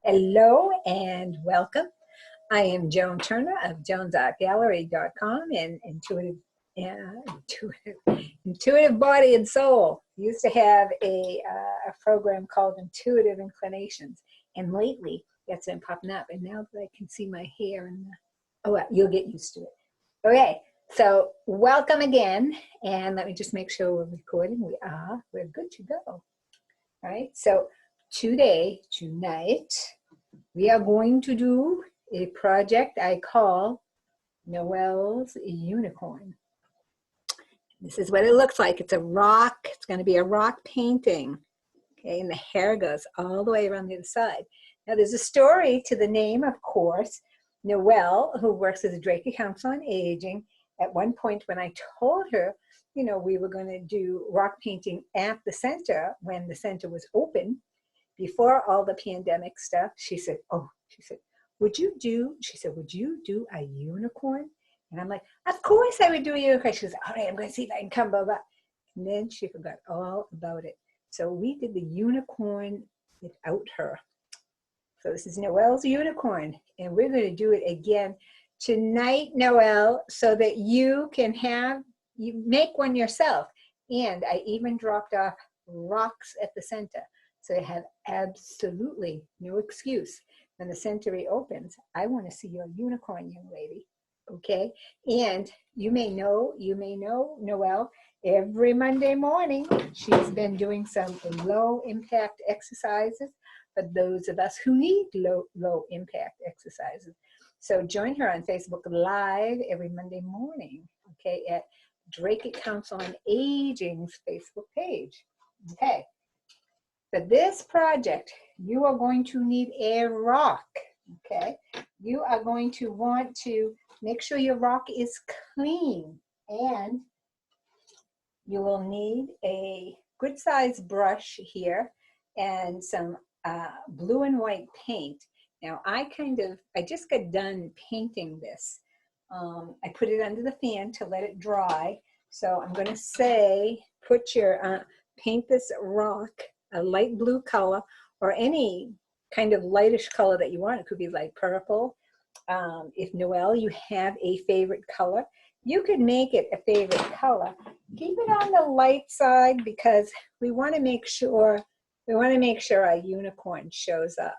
Hello and welcome. I am Joan Turner of jones.gallery.com and Intuitive Body and Soul. Used to have a program called Intuitive Inclinations, and lately that's been popping up. And now that I can see my hair, you'll get used to it. Okay, so welcome again, and let me just make sure we're recording. We're good to go. All right, so tonight, we are going to do a project I call Noelle's Unicorn. This is what it looks like. It's a rock. It's going to be a rock painting. Okay, and the hair goes all the way around the other side. Now, there's a story to the name, of course. Noelle, who works as a Draco Council on Aging, at one point when I told her, we were going to do rock painting at the center when the center was open, before all the pandemic stuff, she said, would you do a unicorn? And I'm like, of course I would do a unicorn. She goes, all right, I'm going to see if I can come, blah, blah. And then she forgot all about it. So we did the unicorn without her. So this is Noelle's Unicorn, and we're going to do it again tonight, Noelle, so that you can make one yourself. And I even dropped off rocks at the center. So you have absolutely no excuse. When the center reopens, I want to see your unicorn, young lady. Okay? And you may know, Noelle, every Monday morning, she's been doing some low impact exercises for those of us who need low impact exercises. So join her on Facebook Live every Monday morning, okay, at Draco Council on Aging's Facebook page. Okay. For this project, you are going to need a rock, okay? You are going to want to make sure your rock is clean, and you will need a good sized brush here and some blue and white paint. Now, I just got done painting this. I put it under the fan to let it dry. So I'm going to say, paint this rock a light blue color, or any kind of lightish color that you want. It could be like purple. If Noelle, you have a favorite color, you could make it a favorite color. Keep it on the light side because we want to make sure our unicorn shows up.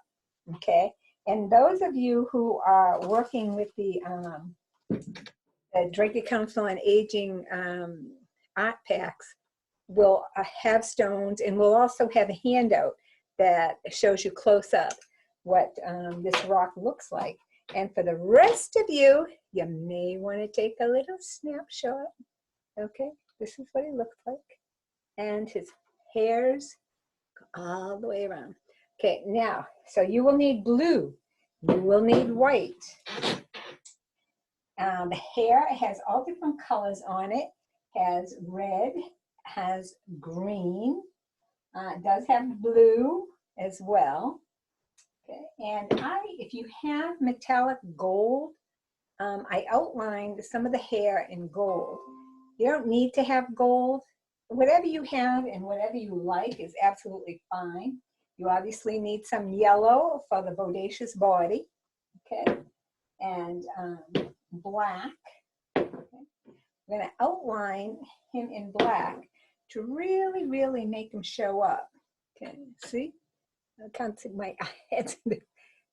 Okay, and those of you who are working with the Draco Council on Aging art packs will have stones, and we'll also have a handout that shows you close up what this rock looks like. And for the rest of you, you may want to take a little snapshot. Okay, this is what he looks like. And his hairs go all the way around. Okay, now, so you will need blue. You will need white. The hair has all different colors on it. Has red, has green, does have blue as well. Okay. And if you have metallic gold, I outlined some of the hair in gold. You don't need to have gold. Whatever you have and whatever you like is absolutely fine. You obviously need some yellow for the bodacious body, okay, and black. Okay. I'm going to outline him in black to really, really make him show up. Okay, see? I can't see my head.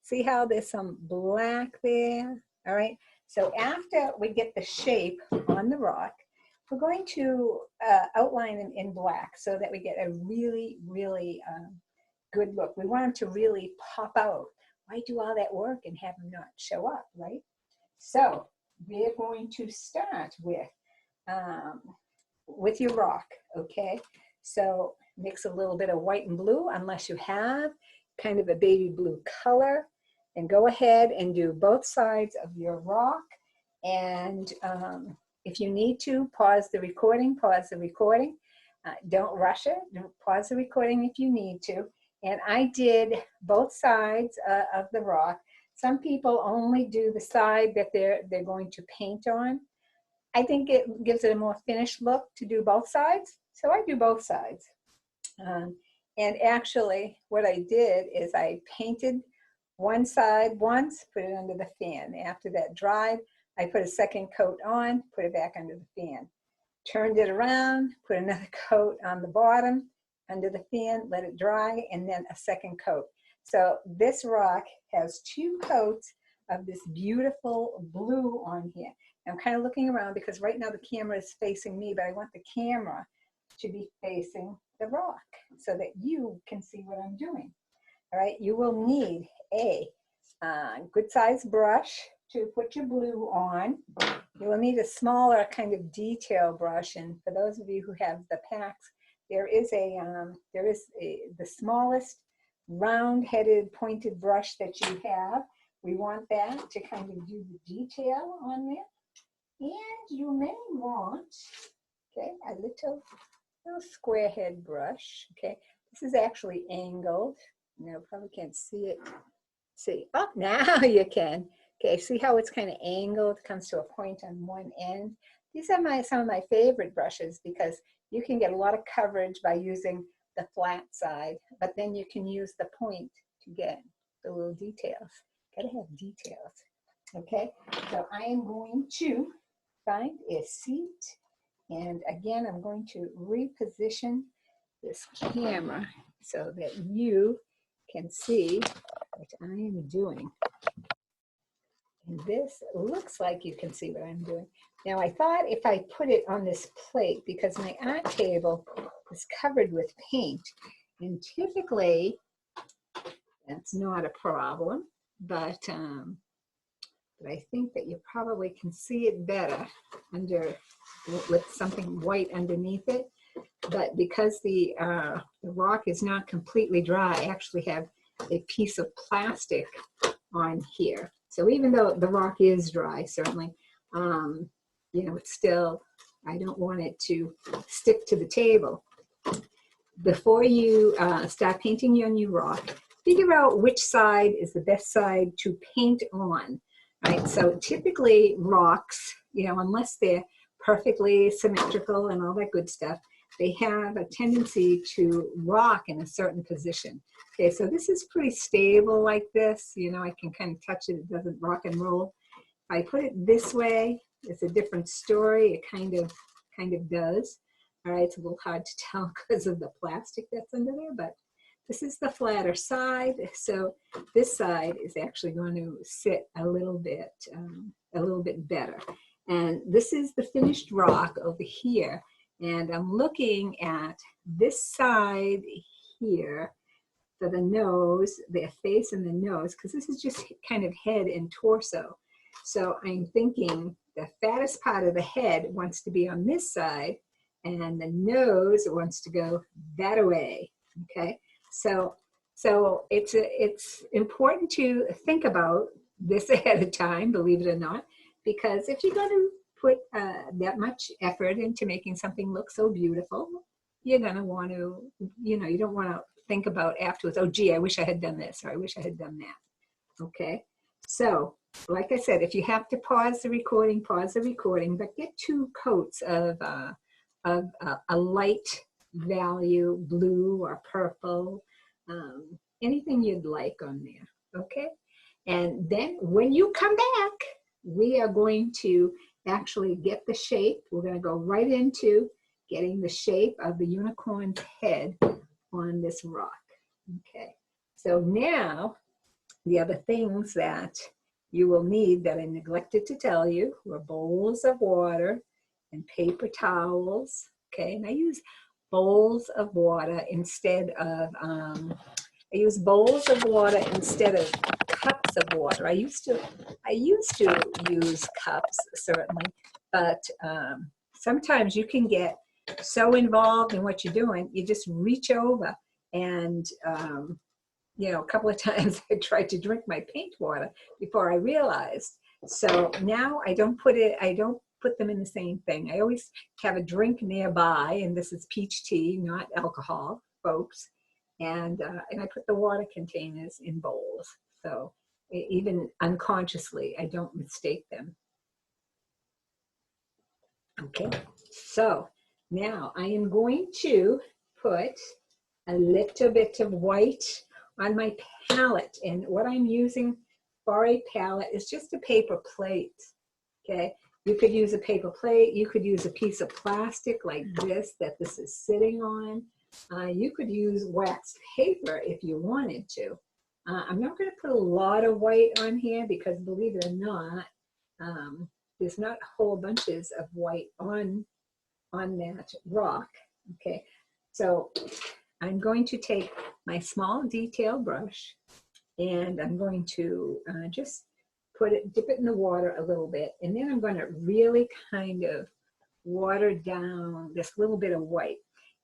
See how there's some black there? All right, so after we get the shape on the rock, we're going to outline him in black so that we get a really, really good look. We want him to really pop out. Why do all that work and have him not show up, right? So we're going to start with your rock, okay? So mix a little bit of white and blue, unless you have kind of a baby blue color, and go ahead and do both sides of your rock. And if you need to, pause the recording. Don't rush it. Don't pause the recording if you need to. And I did both sides of the rock. Some people only do the side that they're going to paint on. I think it gives it a more finished look to do both sides. So I do both sides. And actually what I did is I painted one side once, put it under the fan. After that dried, I put a second coat on, put it back under the fan. Turned it around, put another coat on the bottom, under the fan, let it dry, and then a second coat. So this rock has 2 coats of this beautiful blue on here. I'm kind of looking around because right now the camera is facing me, but I want the camera to be facing the rock so that you can see what I'm doing. All right, you will need a good sized brush to put your blue on. You will need a smaller kind of detail brush, and for those of you who have the packs, there is the smallest round-headed pointed brush that you have. We want that to kind of do the detail on there. And you may want, okay, a little square head brush. Okay, this is actually angled. You probably can't see it. See, oh, now you can. Okay, see how it's kind of angled, comes to a point on one end. These are some of my favorite brushes because you can get a lot of coverage by using the flat side, but then you can use the point to get the little details. Gotta have details. Okay, so I am going to find a seat, and again, I'm going to reposition this camera so that you can see what I am doing. And this looks like you can see what I'm doing. Now I thought if I put it on this plate, because my art table is covered with paint, and typically that's not a problem, but I think that you probably can see it better with something white underneath it. But because the rock is not completely dry, I actually have a piece of plastic on here. So even though the rock is dry, certainly, it's still, I don't want it to stick to the table. Before you start painting your new rock, figure out which side is the best side to paint on, right? So typically rocks, unless they're perfectly symmetrical and all that good stuff, they have a tendency to rock in a certain position. Okay, so this is pretty stable like this. I can kind of touch it, it doesn't rock and roll. If I put it this way, it's a different story. It kind of does. All right, it's a little hard to tell because of the plastic that's under there, but this is the flatter side. So this side is actually going to sit a little bit better. And this is the finished rock over here. And I'm looking at this side here for the nose, the face and the nose, because this is just kind of head and torso. So I'm thinking the fattest part of the head wants to be on this side, and the nose wants to go that way. Okay, so it's important to think about this ahead of time, believe it or not, because if you're going to put that much effort into making something look so beautiful, you're going to want to, you don't want to think about afterwards, oh gee, I wish I had done this, or I wish I had done that. Okay, so like I said, if you have to pause the recording, but get 2 coats of a light value blue or purple, anything you'd like on there. Okay, and then when you come back, we are going to actually get the shape. We're going to go right into getting the shape of the unicorn's head on this rock. Okay, so now the other things that you will need that I neglected to tell you were bowls of water and paper towels. Okay, and I use bowls of water instead of cups of water. I used to use cups, certainly, but sometimes you can get so involved in what you're doing, you just reach over, and a couple of times I tried to drink my paint water before I realized. So now I don't put them in the same thing. I always have a drink nearby, and this is peach tea, not alcohol, folks. And I put the water containers in bowls. So even unconsciously, I don't mistake them. Okay, so now I am going to put a little bit of white on my palette. And what I'm using for a palette is just a paper plate, okay? You could use a paper plate. You could use a piece of plastic like this that this is sitting on. You could use waxed paper if you wanted to. I'm not going to put a lot of white on here because, believe it or not, there's not whole bunches of white on that rock, okay? So I'm going to take my small detail brush and I'm going to just dip it in the water a little bit, and then I'm going to really kind of water down this little bit of white.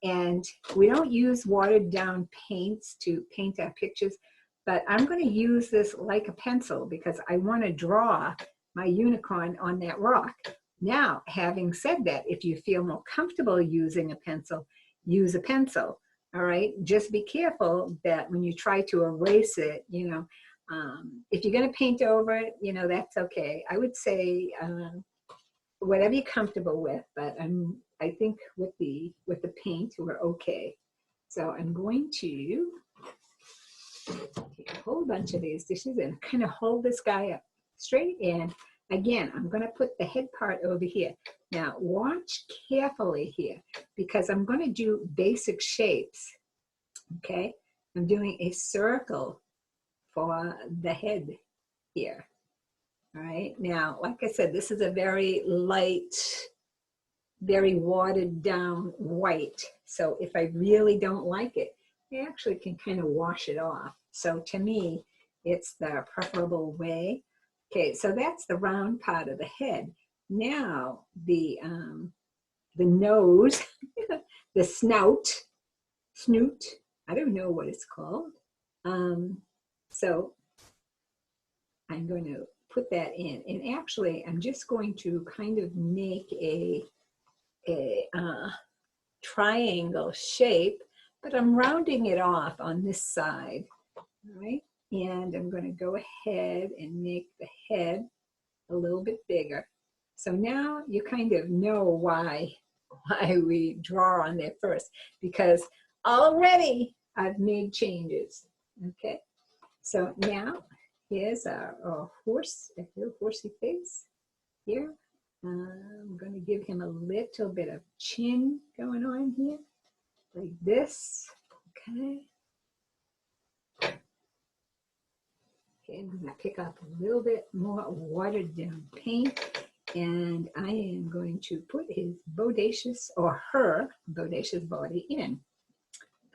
And we don't use watered down paints to paint our pictures, but I'm going to use this like a pencil because I want to draw my unicorn on that rock. Now, having said that, if you feel more comfortable using a pencil, use a pencil. All right, just be careful that when you try to erase it, you know, if you're going to paint over it, you know, that's okay. I would say whatever you're comfortable with, but I think with the paint we're okay. So I'm going to take a whole bunch of these dishes and kind of hold this guy up straight. And again, I'm going to put the head part over here. Now watch carefully here because I'm going to do basic shapes. Okay, I'm doing a circle for the head here. All right, now, like I said, this is a very light, very watered down white. So if I really don't like it, I actually can kind of wash it off. So to me, it's the preferable way. Okay, so that's the round part of the head. Now the nose, the snout, I don't know what it's called. So I'm going to put that in, and actually I'm just going to kind of make a triangle shape, but I'm rounding it off on this side, all right? And I'm going to go ahead and make the head a little bit bigger. So now you kind of know why we draw on there first, because already I've made changes, okay? So now here's our horse, a little horsey face here. I'm going to give him a little bit of chin going on here, like this, okay? Okay, I'm going to pick up a little bit more watered down paint, and I am going to put his bodacious, or her bodacious body in.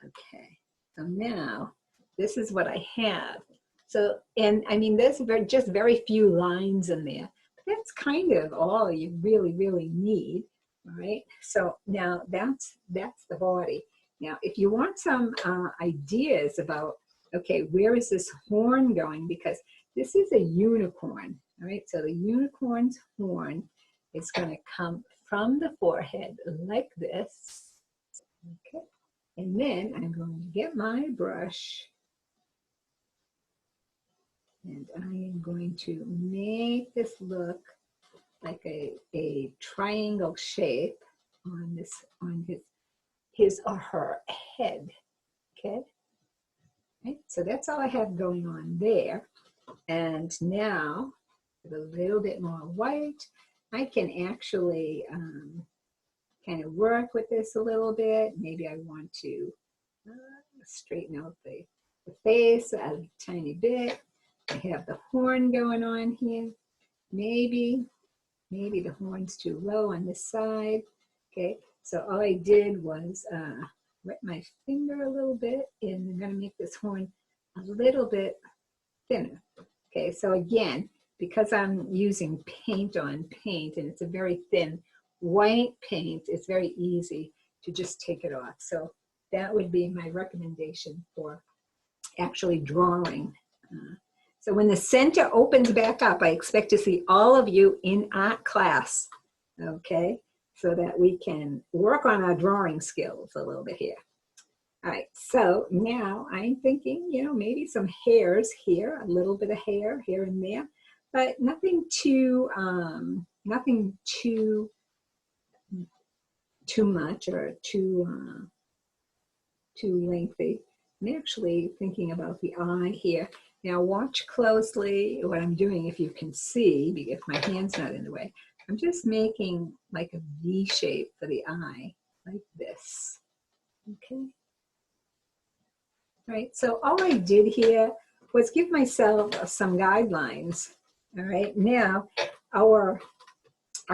Okay, so now this is what I have. So, and I mean, there's just very few lines in there. But that's kind of all you really, really need, all right? So now that's the body. Now, if you want some ideas about, okay, where is this horn going? Because this is a unicorn, all right? So the unicorn's horn is going to come from the forehead like this, okay? And then I'm going to get my brush, and I am going to make this look like a triangle shape on his or her head, okay? Right, so that's all I have going on there. And now, with a little bit more white, I can actually kind of work with this a little bit. Maybe I want to straighten out the face a tiny bit. I have the horn going on here. Maybe the horn's too low on this side. Okay, so all I did was wet my finger a little bit, and I'm going to make this horn a little bit thinner. Okay, so again, because I'm using paint on paint, and it's a very thin white paint, it's very easy to just take it off. So that would be my recommendation for actually drawing. So when the center opens back up, I expect to see all of you in art class, okay? So that we can work on our drawing skills a little bit here. All right, so now I'm thinking, you know, maybe some hairs here, a little bit of hair here and there, but nothing too much or too lengthy. I'm actually thinking about the eye here. Now watch closely what I'm doing if you can see, if my hand's not in the way. I'm just making like a V shape for the eye, like this, okay? All right, so all I did here was give myself some guidelines. All right, now our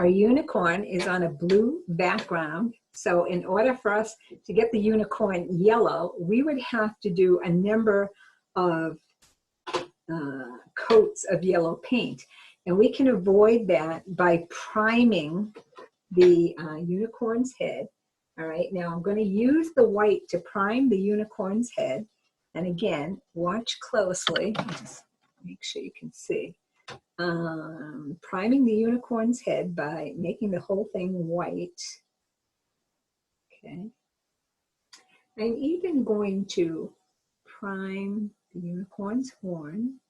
unicorn is on a blue background. So in order for us to get the unicorn yellow, we would have to do a number of coats of yellow paint. And we can avoid that by priming the unicorn's head. All right, now I'm going to use the white to prime the unicorn's head. And again, watch closely. Just make sure you can see. Priming the unicorn's head by making the whole thing white. Okay. I'm even going to prime the unicorn's horn.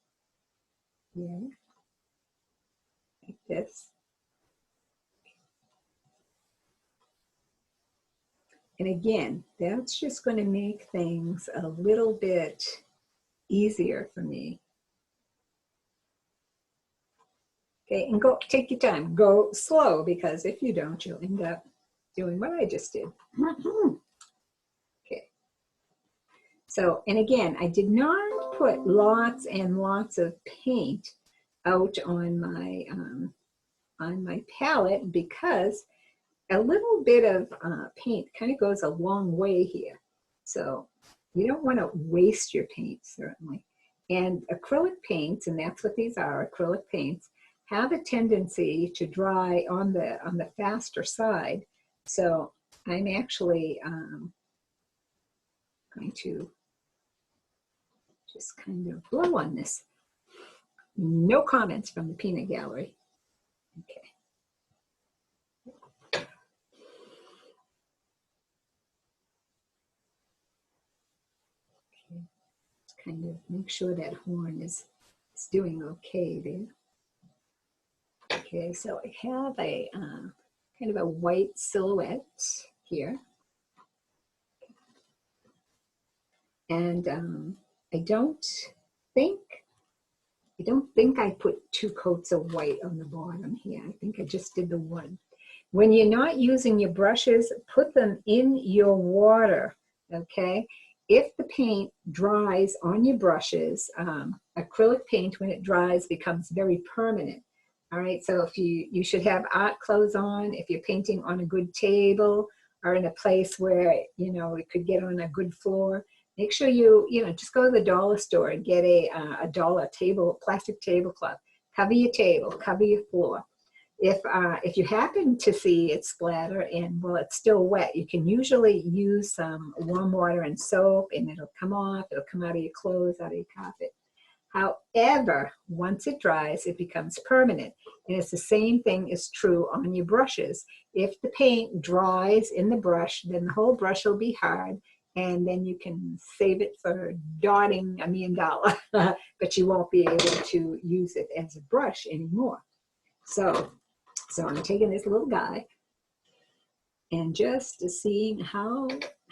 Yeah. Like this. And again, that's just going to make things a little bit easier for me. Okay, and go, take your time. Go slow, because if you don't, you'll end up doing what I just did. Okay. So, and again, I did not put lots and lots of paint out on my palette, because a little bit of paint kind of goes a long way here. So you don't want to waste your paint, certainly. And acrylic paints, and that's what these are, acrylic paints, have a tendency to dry on the faster side. So I'm actually going to just kind of blow on this. No comments from the peanut gallery. Okay. Kind of make sure that horn is doing okay there. Okay, so I have a kind of a white silhouette here. And I don't think I put 2 coats of white on the bottom here. I think I just did the one. When you're not using your brushes, put them in your water, okay? If the paint dries on your brushes, acrylic paint, when it dries, becomes very permanent. All right, so if you should have art clothes on, if you're painting on a good table or in a place where, you know, it could get on a good floor, make sure you just go to the dollar store and get a dollar plastic tablecloth. Cover your table, cover your floor. If you happen to see it splatter and, well, it's still wet, you can usually use some warm water and soap, and it'll come off. It'll come out of your clothes, out of your carpet. However, once it dries, it becomes permanent. And it's the same thing is true on your brushes. If the paint dries in the brush, then the whole brush will be hard, and then you can save it for dotting $1 million, but you won't be able to use it as a brush anymore. So I'm taking this little guy and just seeing how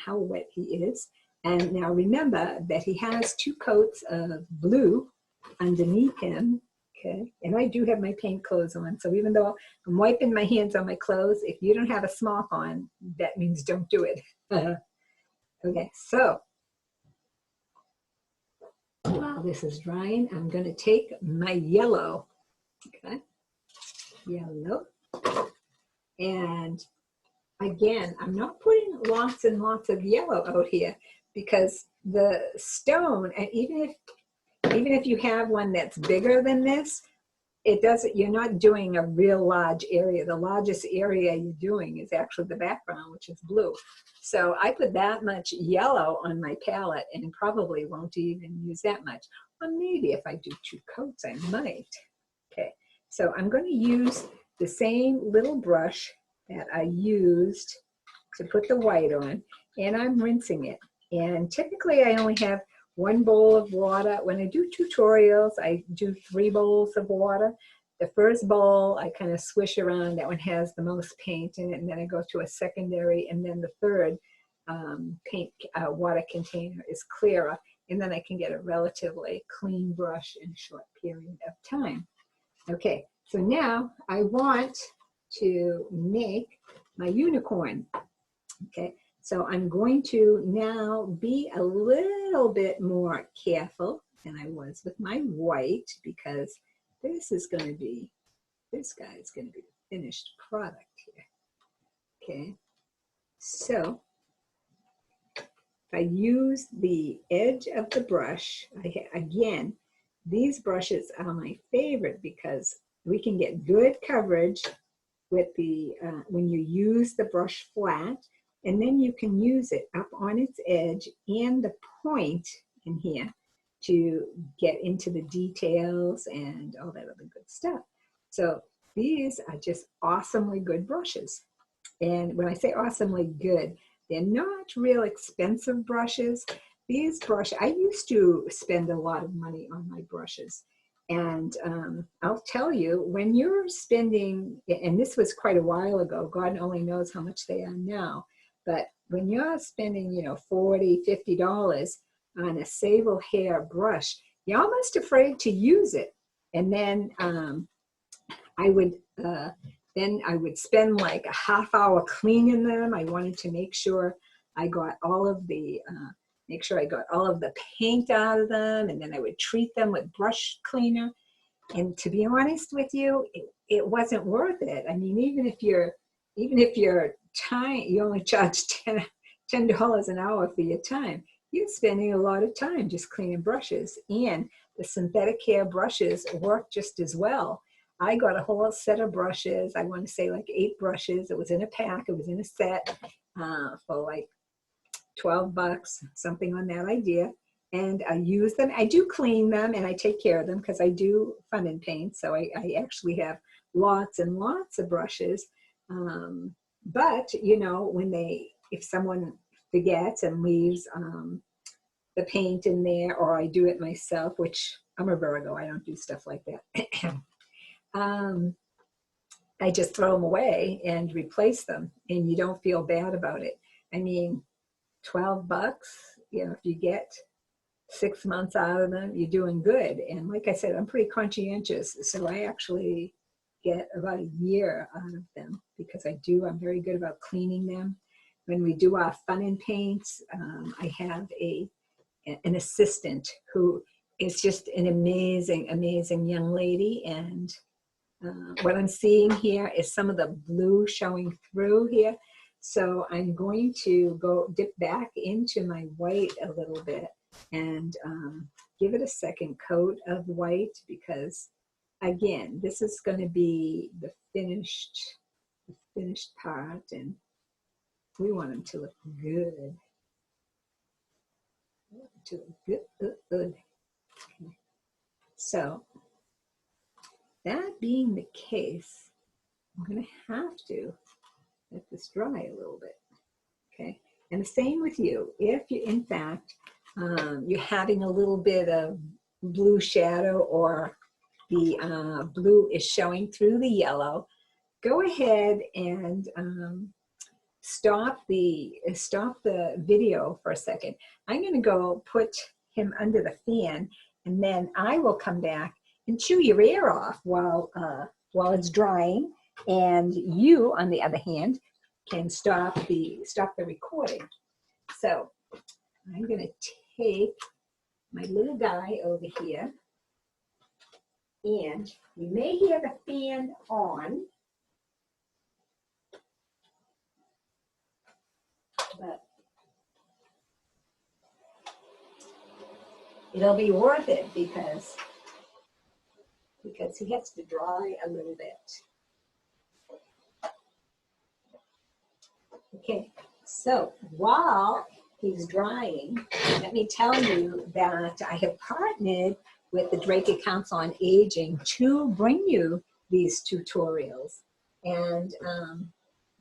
wet he is. And now remember that he has 2 coats of blue underneath him, okay? And I do have my paint clothes on, so even though I'm wiping my hands on my clothes, if you don't have a smock on, that means don't do it. Okay, so while this is drying, I'm going to take my yellow, okay? Yellow. And again, I'm not putting lots and lots of yellow out here, because the stone, and even if you have one that's bigger than this, you're not doing a real large area. The largest area you're doing is actually the background, which is blue. So I put that much yellow on my palette and probably won't even use that much. Or maybe if I do 2 coats, I might. Okay, so I'm going to use the same little brush that I used to put the white on, and I'm rinsing it. And typically I only have 1 bowl of water. When I do tutorials, I do 3 bowls of water. The first bowl, I kind of swish around. That one has the most paint in it, and then I go to a secondary, and then the third, paint water container is clearer, and then I can get a relatively clean brush in a short period of time. Okay, so now I want to make my unicorn. Okay, so I'm going to now be a little bit more careful than I was with my white, because this is going to be, this guy is going to be the finished product here. Okay, so if I use the edge of the brush, again, these brushes are my favorite because we can get good coverage with the, when you use the brush flat, and then you can use it up on its edge and the point in here to get into the details and all that other good stuff. So these are just awesomely good brushes. And when I say awesomely good, they're not real expensive brushes. These brushes, I used to spend a lot of money on my brushes. And I'll tell you, when you're spending, and this was quite a while ago, God only knows how much they are now, but when you're spending, you know, $40, $50 on a sable hair brush, you're almost afraid to use it. And then I would spend like a half hour cleaning them. I wanted to make sure I got all of the paint out of them, and then I would treat them with brush cleaner. And to be honest with you, it wasn't worth it. I mean, even if your time, you only charge $10 an hour for your time, you're spending a lot of time just cleaning brushes. And the synthetic hair brushes work just as well. I got a whole set of brushes. I want to say like 8 brushes. It was in a pack. It was in a set for like $12, something on that idea. And I use them. I do clean them and I take care of them because I do fun and paint. So I actually have lots and lots of brushes. But, you know, if someone forgets and leaves the paint in there, or I do it myself, which I'm a Virgo, I don't do stuff like that. I just throw them away and replace them, and you don't feel bad about it. I mean, $12, you know, if you get 6 months out of them, you're doing good. And like I said, I'm pretty conscientious, so I actually get about a year out of them because I'm very good about cleaning them. When we do our fun and paints, I have an assistant who is just an amazing, amazing young lady. And what I'm seeing here is some of the blue showing through here. So I'm going to go dip back into my white a little bit and give it a second coat of white, because again, this is going to be the finished part, and we want them to look good. Good. Okay. So that being the case, I'm going to have to let this dry a little bit. Okay. And the same with you. If you, in fact, you're having a little bit of blue shadow, or the blue is showing through the yellow, go ahead and stop the video for a second. I'm going to go put him under the fan, and then I will come back and chew your ear off while it's drying. And you, on the other hand, can stop the recording. So I'm going to take my little guy over here, and you may hear the fan on, but it'll be worth it because he has to dry a little bit. Okay, so while he's drying, let me tell you that I have partnered with the Drake Council on Aging to bring you these tutorials. And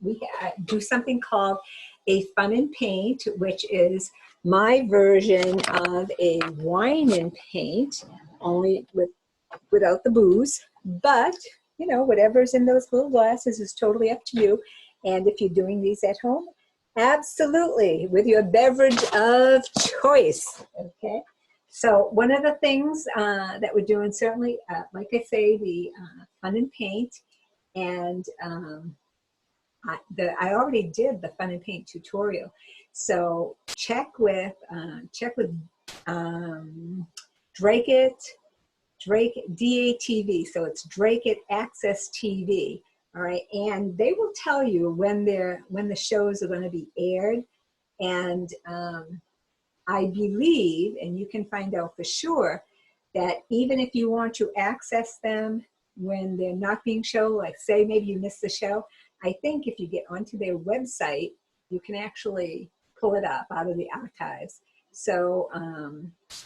we do something called a fun and paint, which is my version of a wine and paint, only without the booze. But, you know, whatever's in those little glasses is totally up to you. And if you're doing these at home, Absolutely, with your beverage of choice, okay? So one of the things that we're doing, certainly, like I say, the fun and paint, and I already did the fun and paint tutorial. So check with Drake It, DATV. So it's Drake It Access TV. All right, and they will tell you when the shows are going to be aired, and I believe, and you can find out for sure, that even if you want to access them when they're not being shown, like say maybe you missed the show, I think if you get onto their website, you can actually pull it up out of the archives. So,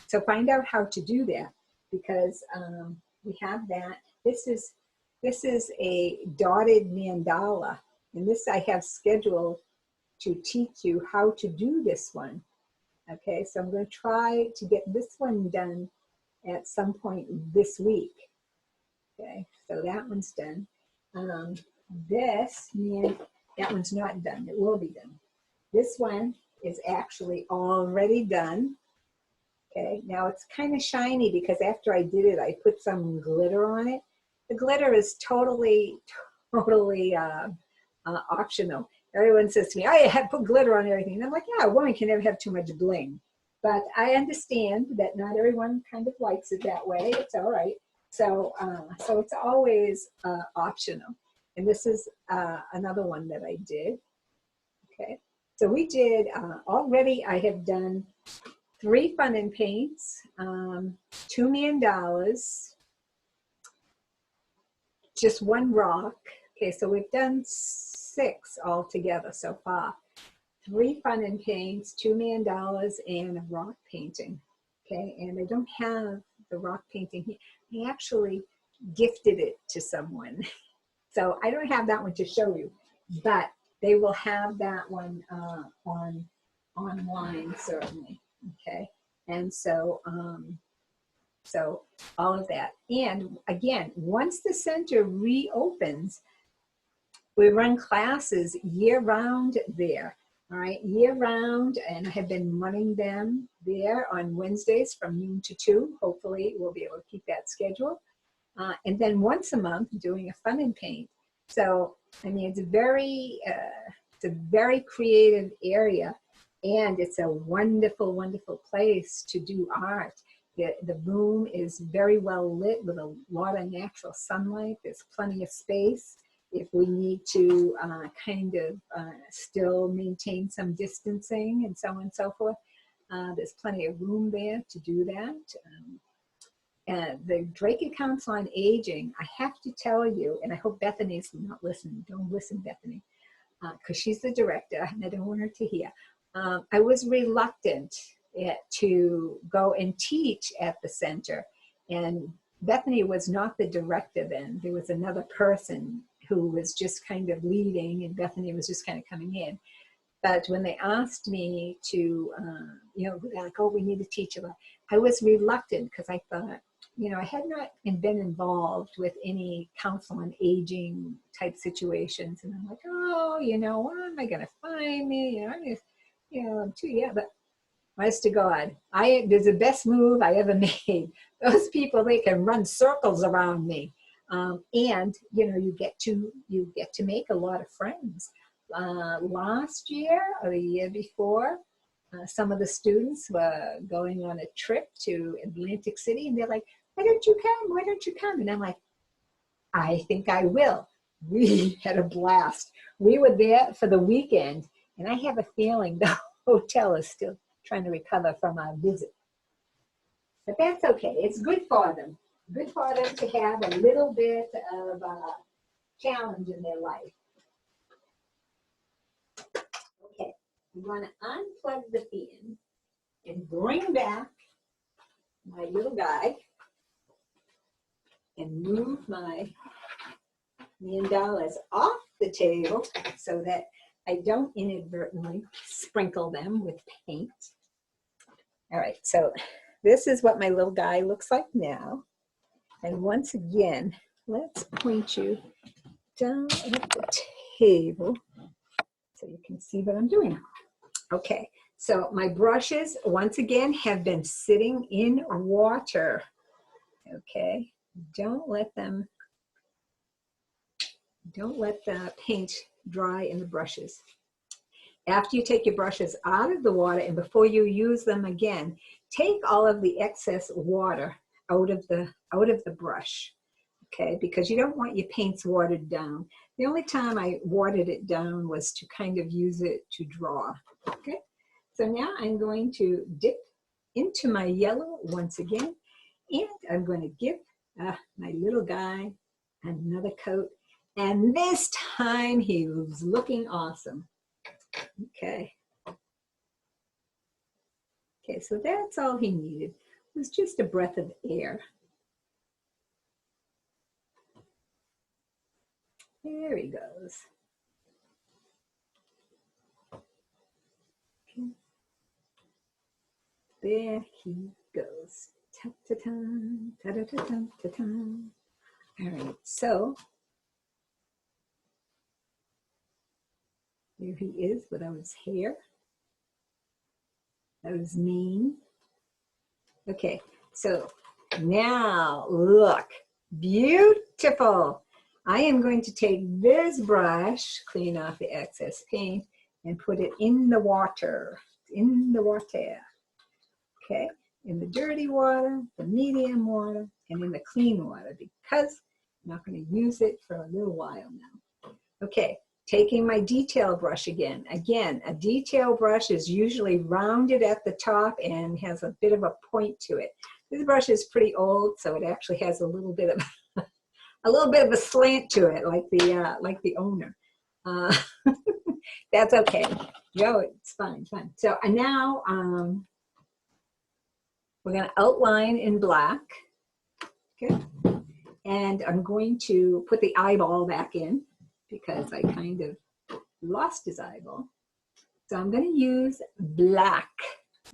so find out how to do that, because we have that. This is a dotted mandala, and this I have scheduled to teach you how to do this one. Okay, so I'm going to try to get this one done at some point this week. Okay, so that one's done. That one's not done. It will be done. This one is actually already done. Okay, now it's kind of shiny because after I did it, I put some glitter on it. The glitter is totally optional. Everyone says to me, "I have put glitter on everything." And I'm like, yeah, a woman can never have too much bling. But I understand that not everyone kind of likes it that way. It's all right. So, so it's always optional. And this is another one that I did. Okay. So we did, already I have done 3 fun and paints, 2 mandalas, just 1 rock. Okay, so we've done 6 altogether so far. 3 fun and paints, 2 mandalas, and a rock painting. Okay, and I don't have the rock painting here. I actually gifted it to someone. So I don't have that one to show you, but they will have that one online certainly. Okay, and so so all of that. And again, once the center reopens, we run classes year-round there. All right, year-round, and I have been running them there on Wednesdays from noon to 2. Hopefully, we'll be able to keep that schedule. And then once a month, doing a fun and paint. So, I mean, it's a very creative area, and it's a wonderful, wonderful place to do art. The room is very well lit with a lot of natural sunlight. There's plenty of space. If we need to kind of still maintain some distancing and so on and so forth, there's plenty of room there to do that. The Drake Council on Aging, I have to tell you, and I hope Bethany's not listening. Don't listen, Bethany, because she's the director, and I don't want her to hear. I was reluctant to go and teach at the center, and Bethany was not the director then. There was another person who was just kind of leading, and Bethany was just kind of coming in. But when they asked me to, you know, they're like, oh, we need to teach about, I was reluctant because I thought, you know, I had not been involved with any council on aging type situations. And I'm like, oh, you know, where am I going to find me? You know, I'm just, you know, I'm too young. But honest to God, there's the best move I ever made. Those people, they can run circles around me. And, you know, you get to make a lot of friends. Last year or the year before, some of the students were going on a trip to Atlantic City, and they're like, why don't you come? Why don't you come? And I'm like, I think I will. We had a blast. We were there for the weekend, and I have a feeling the hotel is still trying to recover from our visit. But that's okay. It's good for them. Good for them to have a little bit of challenge in their life. Okay, I'm going to unplug the fan and bring back my little guy and move my mandalas off the table so that I don't inadvertently sprinkle them with paint. All right, so this is what my little guy looks like now. And once again, let's point you down at the table so you can see what I'm doing. Okay, so my brushes, once again, have been sitting in water. Okay, don't let the paint dry in the brushes. After you take your brushes out of the water and before you use them again, take all of the excess water out of the brush. Okay, because you don't want your paints watered down. The only time I watered it down was to kind of use it to draw. Okay, so now I'm going to dip into my yellow once again, and I'm going to give my little guy another coat, and this time he was looking awesome. Okay. Okay, so that's all he needed. It was just a breath of air. There he goes. Okay. There he goes. Ta-ta-ta, ta-ta-ta, ta-ta. All right, so there he is without his hair. That was mean. Okay, so now look, beautiful. I am going to take this brush, clean off the excess paint, and put it in the water, okay? In the dirty water, the medium water, and in the clean water, because I'm not going to use it for a little while now. Okay, taking my detail brush again. Again, a detail brush is usually rounded at the top and has a bit of a point to it. This brush is pretty old, so it actually has a little bit of a slant to it, like the owner. That's okay. Yo, it's fine, fine. So now we're going to outline in black. Okay, and I'm going to put the eyeball back in because I kind of lost his eyeball. So I'm going to use black.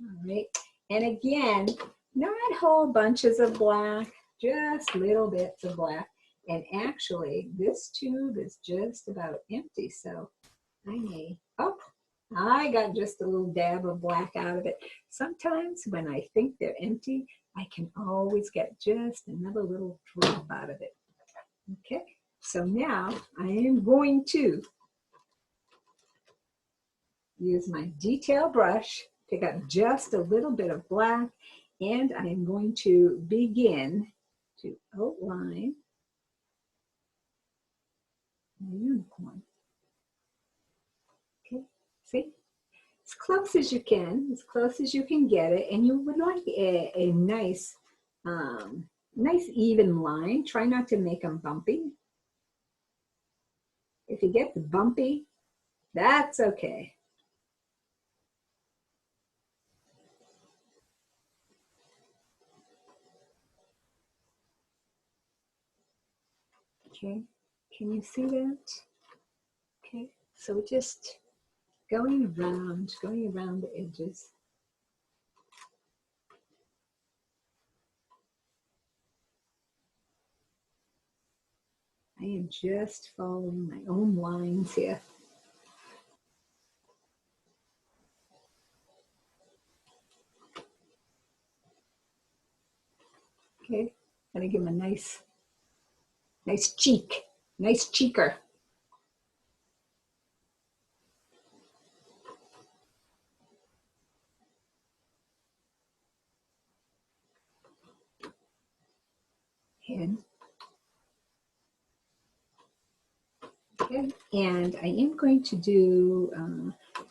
All right, and again, not whole bunches of black, just little bits of black. And actually, this tube is just about empty, so I may, oh, I got just a little dab of black out of it. Sometimes when I think they're empty, I can always get just another little drop out of it. Okay, so now I am going to use my detail brush, pick up just a little bit of black, and I am going to begin to outline my unicorn. Okay, see? As close as you can get it, and you would like a nice, nice even line. Try not to make them bumpy. If you get the bumpy, that's okay. Okay, can you see that? Okay, so just going around the edges. I am just following my own lines here. Okay, gotta give him a nice cheek, nice cheeker. Head. Okay, and I am going to do,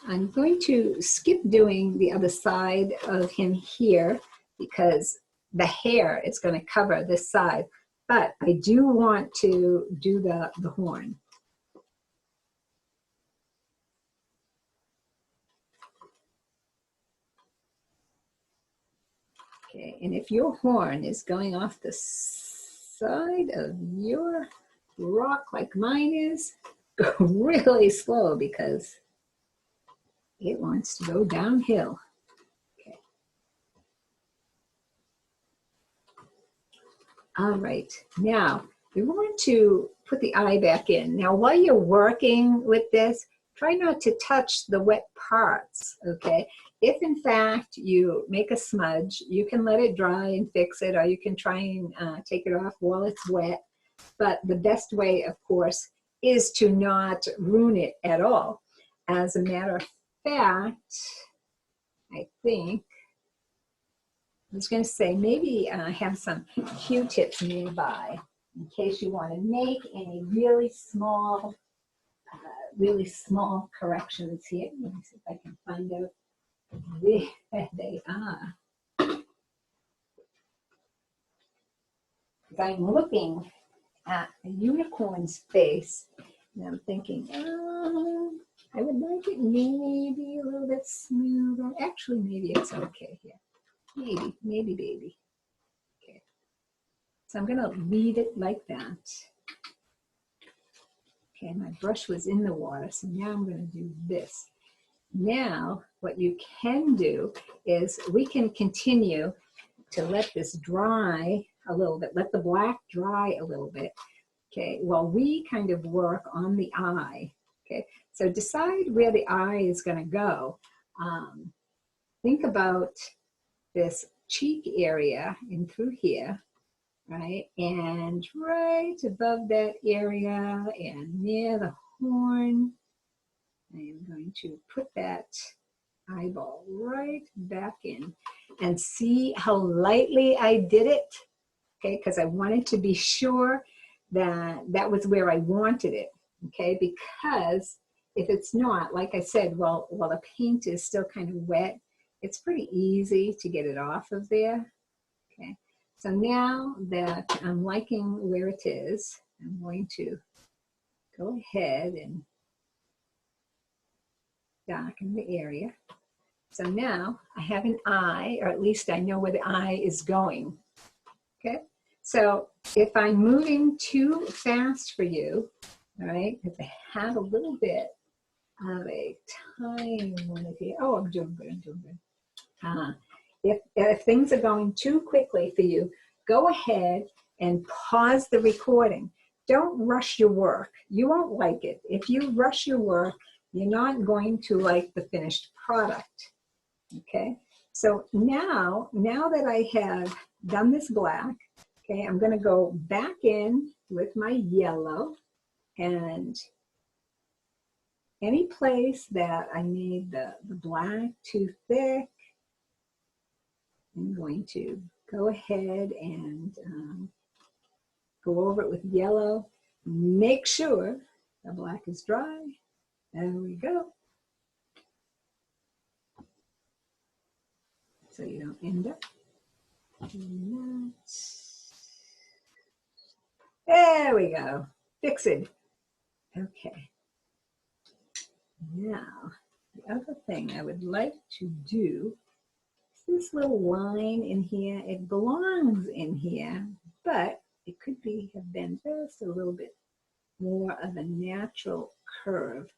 I'm going to skip doing the other side of him here because the hair is going to cover this side, but I do want to do the horn. Okay, and if your horn is going off the side of your rock like mine is, go really slow because it wants to go downhill. Okay. All right, now we're going to put the eye back in. Now while you're working with this, try not to touch the wet parts, okay? If in fact you make a smudge, you can let it dry and fix it, or you can try and take it off while it's wet. But the best way, of course, is to not ruin it at all. As a matter of fact, I think, I was going to say, maybe have some Q-tips nearby in case you want to make any really small corrections here. Let me see if I can find out. There they are. I'm looking at a unicorn's face, and I'm thinking, oh, I would like it maybe a little bit smoother. Actually, maybe it's okay here. Maybe, baby. Okay. So I'm going to leave it like that. Okay, my brush was in the water, so now I'm going to do this. Now, what you can do is we can continue to let this dry a little bit, let the black dry a little bit, okay, while we kind of work on the eye, okay? So decide where the eye is going to go. Think about this cheek area in through here, right? And right above that area and near the horn, I am going to put that eyeball right back in and see how lightly I did it, okay? Because I wanted to be sure that that was where I wanted it, okay? Because if it's not, like I said, while the paint is still kind of wet, it's pretty easy to get it off of there, okay? So now that I'm liking where it is, I'm going to go ahead and darken the area. So now I have an eye, or at least I know where the eye is going, okay? So if I'm moving too fast for you, all right, because I have a little bit of a time limit here. Oh, I'm doing good, I'm doing good. If things are going too quickly for you, go ahead and pause the recording. Don't rush your work. You won't like it. If you rush your work, you're not going to like the finished product, okay? So now that I have done this black, okay, I'm going to go back in with my yellow, and any place that I made the black too thick, I'm going to go ahead and go over it with yellow. Make sure the black is dry. There we go. So you don't end up doing that. There we go. Fix it. Okay. Now, the other thing I would like to do is this little line in here. It belongs in here, but it could have been just a little bit more of a natural curve.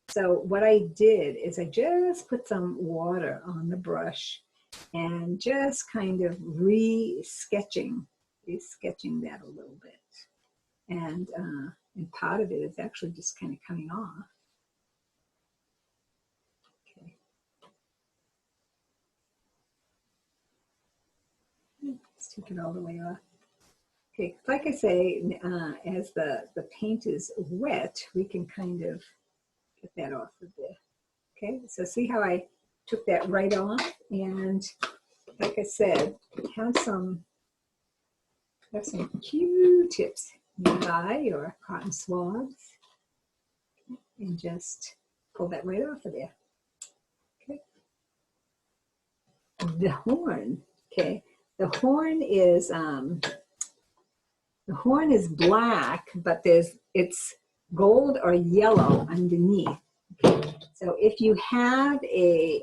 So what I did is I just put some water on the brush and just kind of re-sketching that a little bit. And part of it is actually just kind of coming off. Okay. Let's take it all the way off. Okay, like I say, as the paint is wet, we can kind of get that off of there. Okay, so see how I took that right off? And like I said, have some Q-tips nearby or cotton swabs, and just pull that right off of there. Okay. The horn, okay. The horn is black, but it's gold or yellow underneath. Okay. So if you have a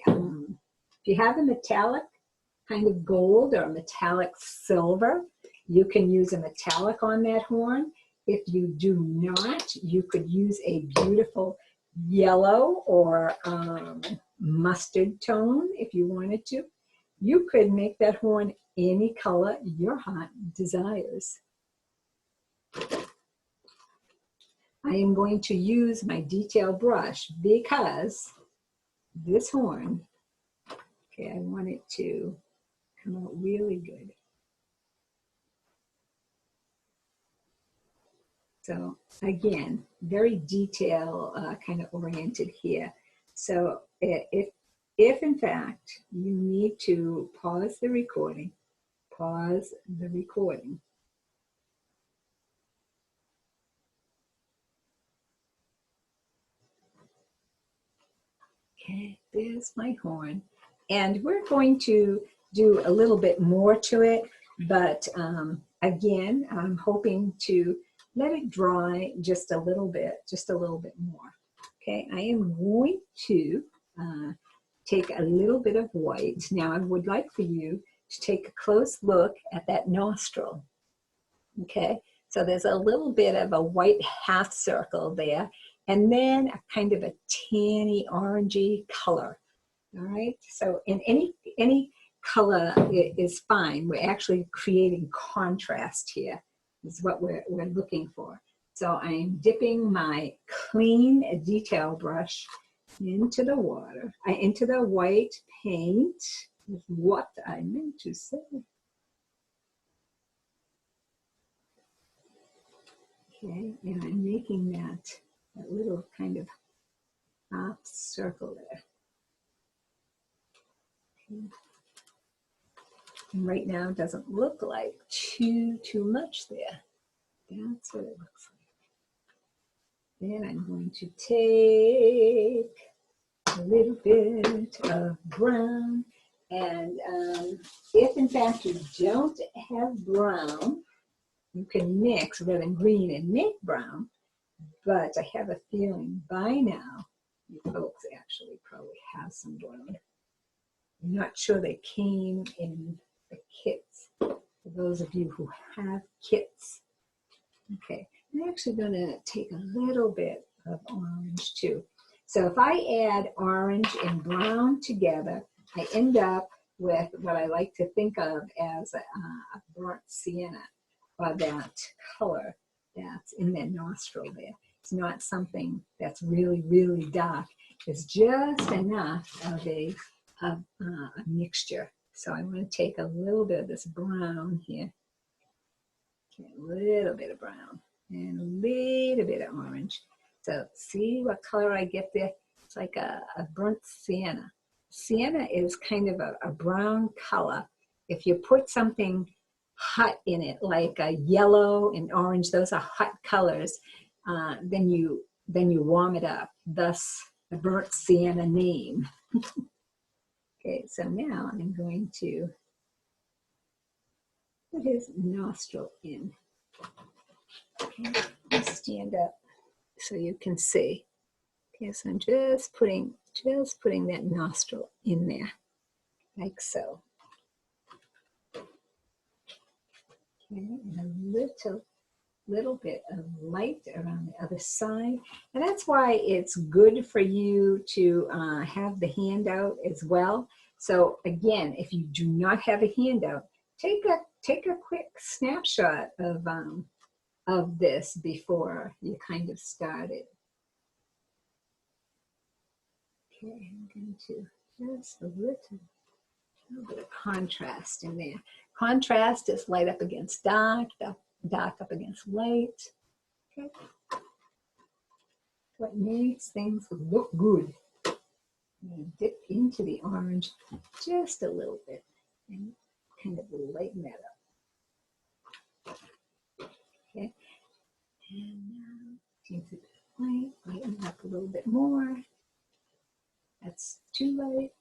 metallic kind of gold or metallic silver, you can use a metallic on that horn. If you do not, you could use a beautiful yellow or mustard tone if you wanted to. You could make that horn any color your heart desires. I am going to use my detail brush because this horn, okay, I want it to come out really good. So again, very detail kind of oriented here. So if in fact you need to pause the recording, pause the recording. Okay, there's my horn. And we're going to do a little bit more to it, but again, I'm hoping to let it dry just a little bit more. Okay, I am going to take a little bit of white. Now I would like for you to take a close look at that nostril. Okay, so there's a little bit of a white half circle there, and then a kind of a tanny orangey color. All right, so in any color is fine. We're actually creating contrast here, is what we're looking for. So I'm dipping my clean detail brush into the water, into the white paint, is what I meant to say. Okay, and I'm making that little kind of half circle there. Okay. And right now it doesn't look like too much there. That's what it looks like. Then I'm going to take a little bit of brown, and if in fact you don't have brown, you can mix red and green and make brown, but I have a feeling by now you folks actually probably have some brown. I'm not sure they came in the kits, for those of you who have kits. Okay, I'm actually going to take a little bit of orange too. So if I add orange and brown together, I end up with what I like to think of as a burnt sienna, or that color that's in that nostril there. It's not something that's really, really dark. It's just enough of a mixture. So I'm going to take a little bit of this brown here, okay, a little bit of brown, and a little bit of orange. So see what color I get there? It's like a burnt sienna. Sienna is kind of a brown color. If you put something hot in it, like a yellow and orange, those are hot colors, then you warm it up, thus the burnt sienna name. Okay, so now I'm going to put his nostril in. Okay, let's stand up so you can see. Okay, so I'm just putting that nostril in there, like so. Okay, and a little bit of light around the other side. And that's why it's good for you to have the handout as well. So again, if you do not have a handout, take a quick snapshot of this before you kind of start it. Okay, I'm going to just a little bit of contrast in there. Contrast is light up against dark, dark up against light. Okay. What makes things look good. And dip into the orange just a little bit and kind of lighten that up. Okay. And now change it to white, lighten it up a little bit more. That's too light.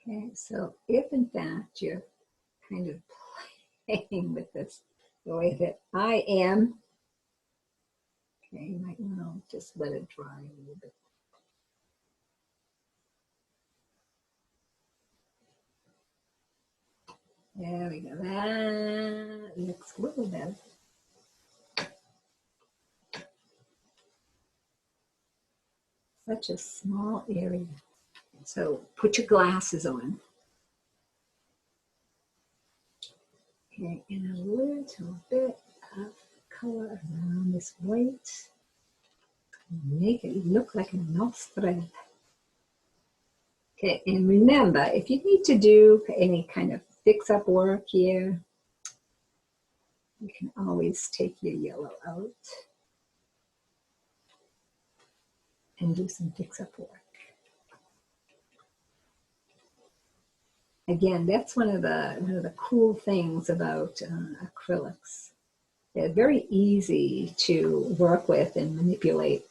Okay, so if in fact you're kind of playing with this the way that I am, okay, you might want to just let it dry a little bit. There we go. That looks a little better. Such a small area. So put your glasses on. Okay, and a little bit of color around this white. Make it look like a nostril. Okay, and remember, if you need to do any kind of fix-up work here, you can always take your yellow out and do some fix-up work. Again, that's one of the cool things about acrylics. They're very easy to work with and manipulate.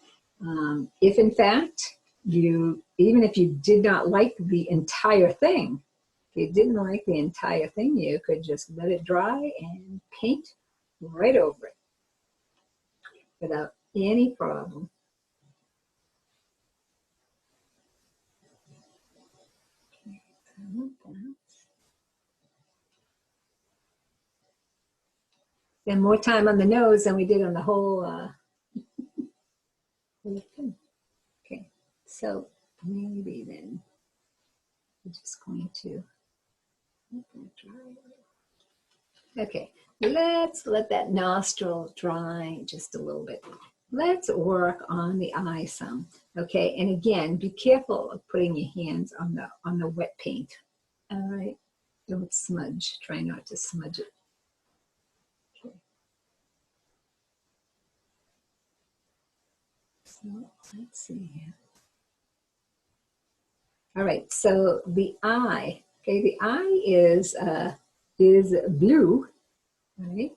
If in fact even if you did not like the entire thing, if you didn't like the entire thing, you could just let it dry and paint right over it without any problem. Okay, so spend more time on the nose than we did on the whole thing. Okay, so maybe then we're just going to okay, let's let that nostril dry just a little bit. Let's work on the eye some. Okay, and again, be careful of putting your hands on the wet paint. All right, don't smudge. Try not to smudge it. Okay. So let's see here. All right, so the eye. Okay, the eye is blue. Right.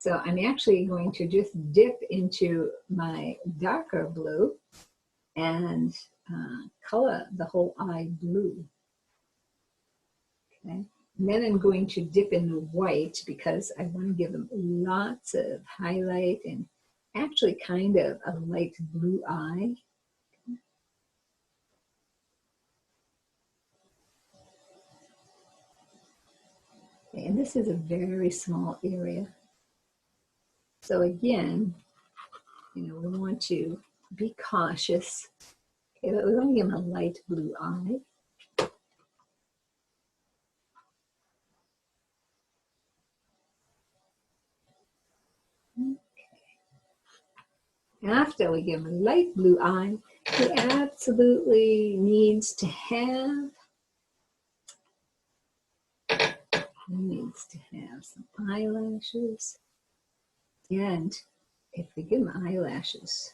So I'm actually going to just dip into my darker blue and color the whole eye blue. Okay. And then I'm going to dip in the white because I want to give them lots of highlight and actually kind of a light blue eye. Okay. And this is a very small area. So again, we want to be cautious. Okay, but we're going to give them a light blue eye. After we give him a light blue eye, he absolutely needs to have some eyelashes. And if we give him eyelashes,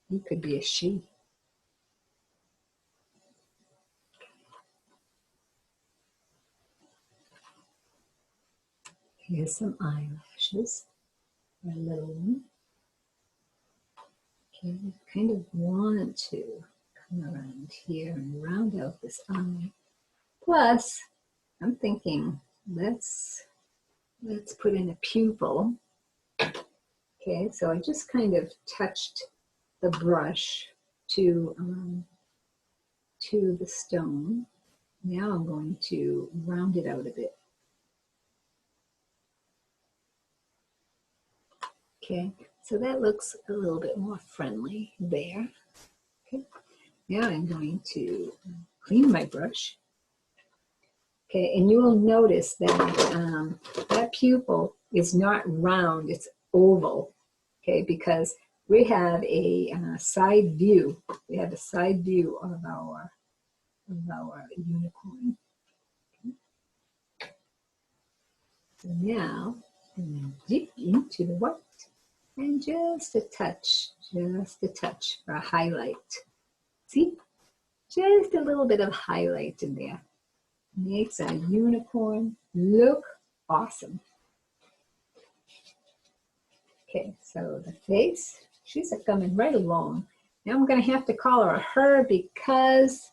he could be a she. Here's some eyelashes, a little one. Okay, we kind of want to come around here and round out this eye. Plus, I'm thinking, let's put in a pupil. Okay, so I just kind of touched the brush to the stone. Now I'm going to round it out a bit. Okay, so that looks a little bit more friendly there. Okay, now I'm going to clean my brush. Okay, and you will notice that that pupil is not round, it's oval. Okay, because we have a side view. We have a side view of our unicorn. Okay. So now I'm going to dip into the white and just a touch for a highlight. See, just a little bit of highlight in there. Makes a unicorn look awesome. Okay, so the face, she's coming right along. Now I'm going to have to call her her because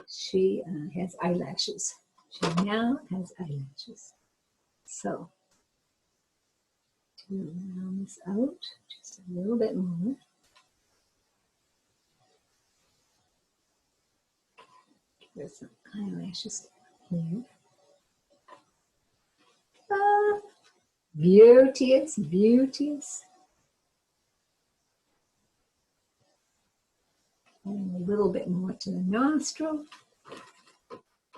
she has eyelashes. She now has eyelashes. So, to round this out just a little bit more. There's some eyelashes here. Beauteous, beauteous. And a little bit more to the nostril.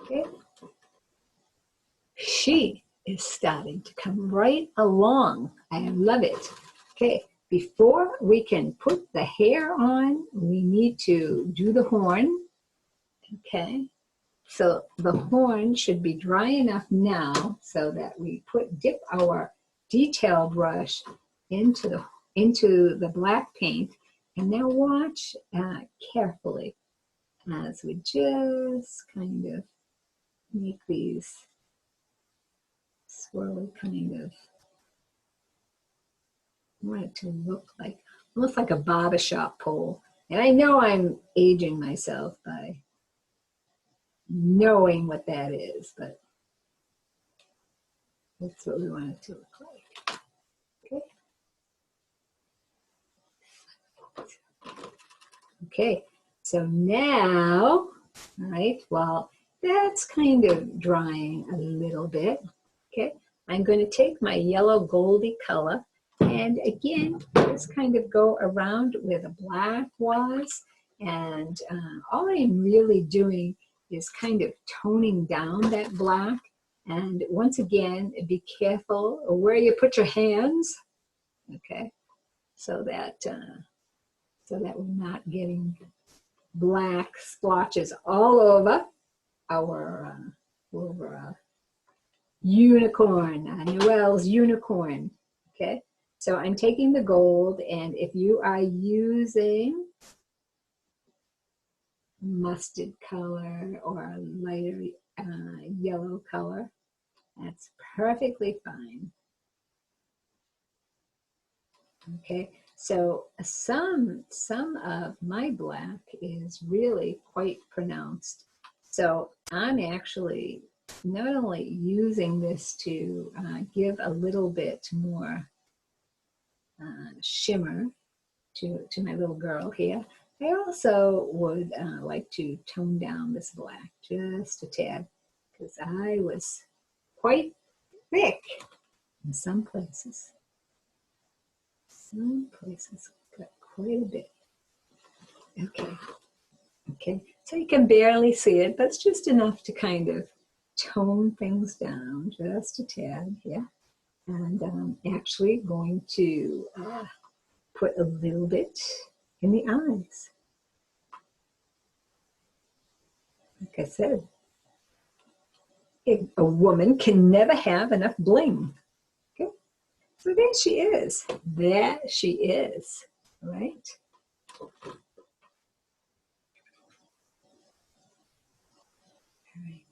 Okay. She is starting to come right along. I love it. Okay, before we can put the hair on, we need to do the horn. Okay, so the horn should be dry enough now so that we dip our detail brush into the black paint. And now watch carefully as we just kind of make these swirly kind of, I want it to look like, almost like a barbershop pole. And I know I'm aging myself by knowing what that is, but that's what we want it to look like. Okay. Okay, so now, all right, well, that's kind of drying a little bit. Okay, I'm going to take my yellow goldy color and again, just kind of go around where the black was. And all I'm really doing is kind of toning down that black. And once again, be careful where you put your hands, okay, so that we're not getting black splotches all over our unicorn, Noelle's unicorn. Okay, so I'm taking the gold, and if you are using mustard color or a lighter yellow color, that's perfectly fine. Okay, so some of my black is really quite pronounced. So I'm actually not only using this to give a little bit more shimmer to my little girl here, I also would like to tone down this black just a tad, because I was quite thick in some places. Some places got quite a bit. Okay. Okay, so you can barely see it, but it's just enough to kind of tone things down just a tad, yeah. And I'm actually going to put a little bit in the eyes. Like I said, a woman can never have enough bling. Okay, so there she is. There she is, right? All right.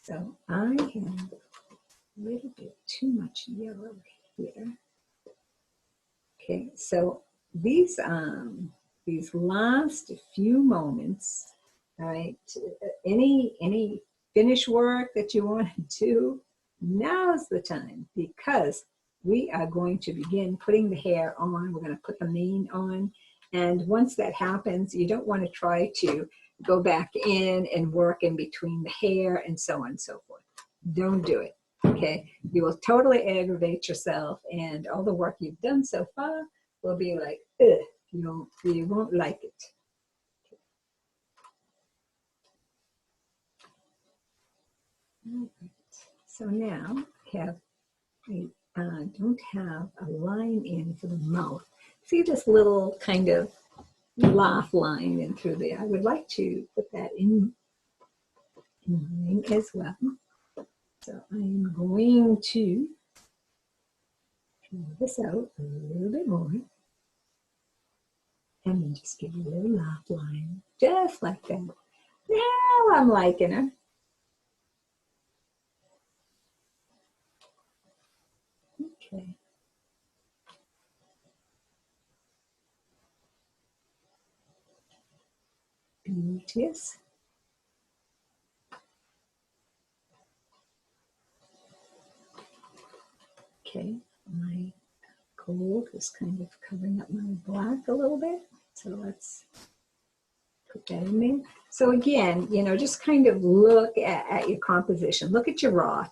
So I have a little bit too much yellow here. Okay, so these last few moments, all right, any finish work that you want to do, now's the time, because we are going to begin putting the hair on. We're going to put the mane on, and once that happens, you don't want to try to go back in and work in between the hair and so on and so forth. Don't do it. Okay, you will totally aggravate yourself, and all the work you've done so far will be like, ugh, you won't like it. All right. So now I don't have a line in for the mouth. See this little kind of laugh line in through there? I would like to put that in mine as well. So I am going to draw this out a little bit more, and then just give you a little laugh line, just like that. Now I'm liking her. Okay. Beauteous. Okay, my gold is kind of covering up my black a little bit. So let's put that in there. So again, just kind of look at your composition. Look at your rock,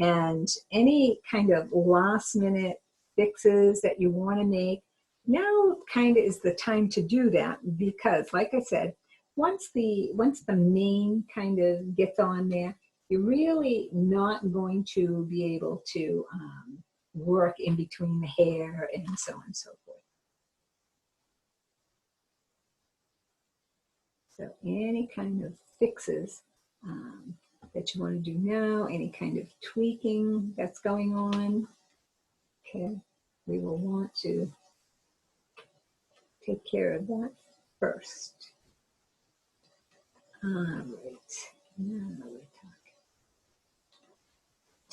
and any kind of last minute fixes that you want to make. Now kind of is the time to do that, because like I said, once the mane kind of gets on there, you're really not going to be able to work in between the hair and so on and so forth. So any kind of fixes that you want to do now, any kind of tweaking that's going on, okay, we will want to take care of that first. All right, now we're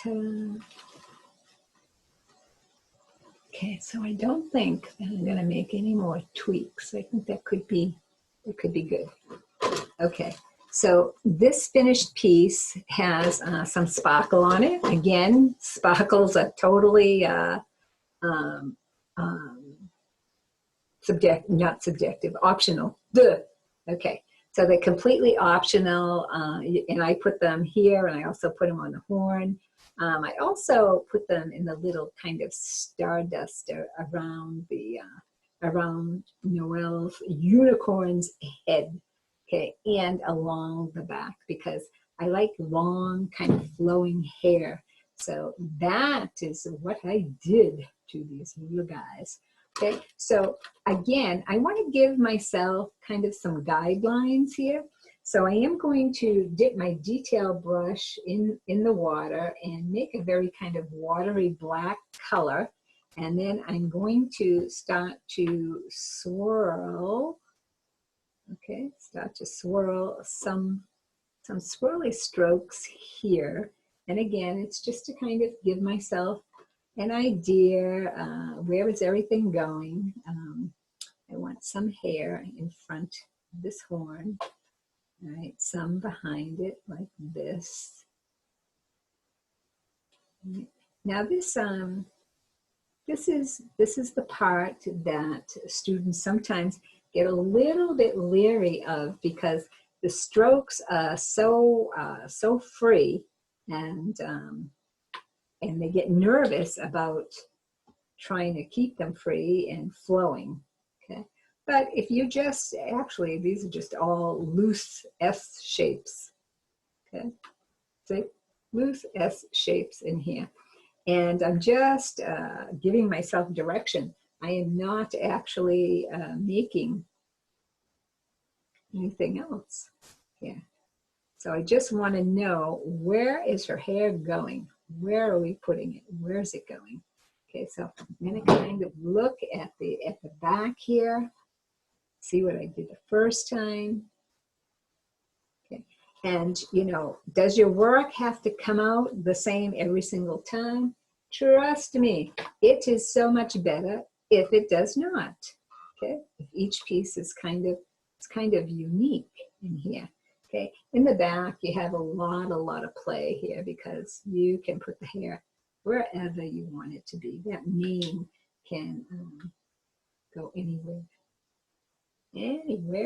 talking. Okay, so I don't think that I'm going to make any more tweaks. I think that could be good. Okay, so this finished piece has some sparkle on it. Again, sparkles are totally not subjective, optional. Duh. Okay, so they're completely optional, and I put them here, and I also put them on the horn. I also put them in the little kind of stardust around the around Noelle's unicorn's head, okay, and along the back, because I like long kind of flowing hair. So that is what I did to these little guys. Okay, so again, I want to give myself kind of some guidelines here. So I am going to dip my detail brush in the water and make a very kind of watery black color. And then I'm going to start to swirl, okay, start to swirl some swirly strokes here. And again, it's just to kind of give myself an idea, where is everything going. I want some hair in front of this horn. All right, some behind it like this. Now this is the part that students sometimes get a little bit leery of, because the strokes are so free, and they get nervous about trying to keep them free and flowing. Okay. But if you just, actually, these are just all loose S shapes, okay? See, loose S shapes in here. And I'm just giving myself direction. I am not actually making anything else here. So I just want to know, where is her hair going? Where are we putting it? Where's it going? Okay, so I'm going to kind of look at the back here. See what I did the first time. Okay. And, you know, does your work have to come out the same every single time? Trust me, it is so much better if it does not. Okay, if each piece is kind of unique in here. Okay, in the back you have a lot of play here, because you can put the hair wherever you want it to be. That mane can go anywhere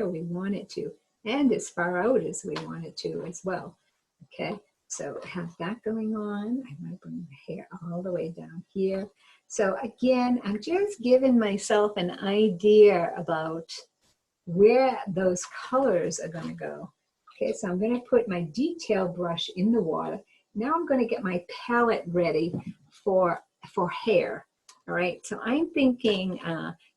we want it to, and as far out as we want it to as well. Okay, so have that going on. I might bring the hair all the way down here. So again, I'm just giving myself an idea about where those colors are going to go. Okay, so I'm going to put my detail brush in the water. Now I'm going to get my palette ready for hair. All right, so I'm thinking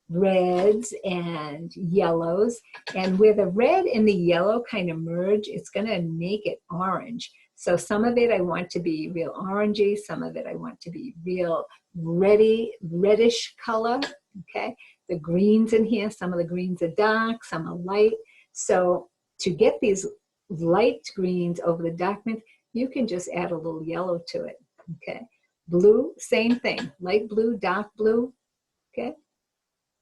reds and yellows, and where the red and the yellow kind of merge, it's going to make it orange. So some of it I want to be real orangey, some of it I want to be real reddish color. Okay, the greens in here, some of the greens are dark, some are light. So to get these light greens over the dark greens, you can just add a little yellow to it. Okay, blue, same thing, light blue, dark blue. Okay,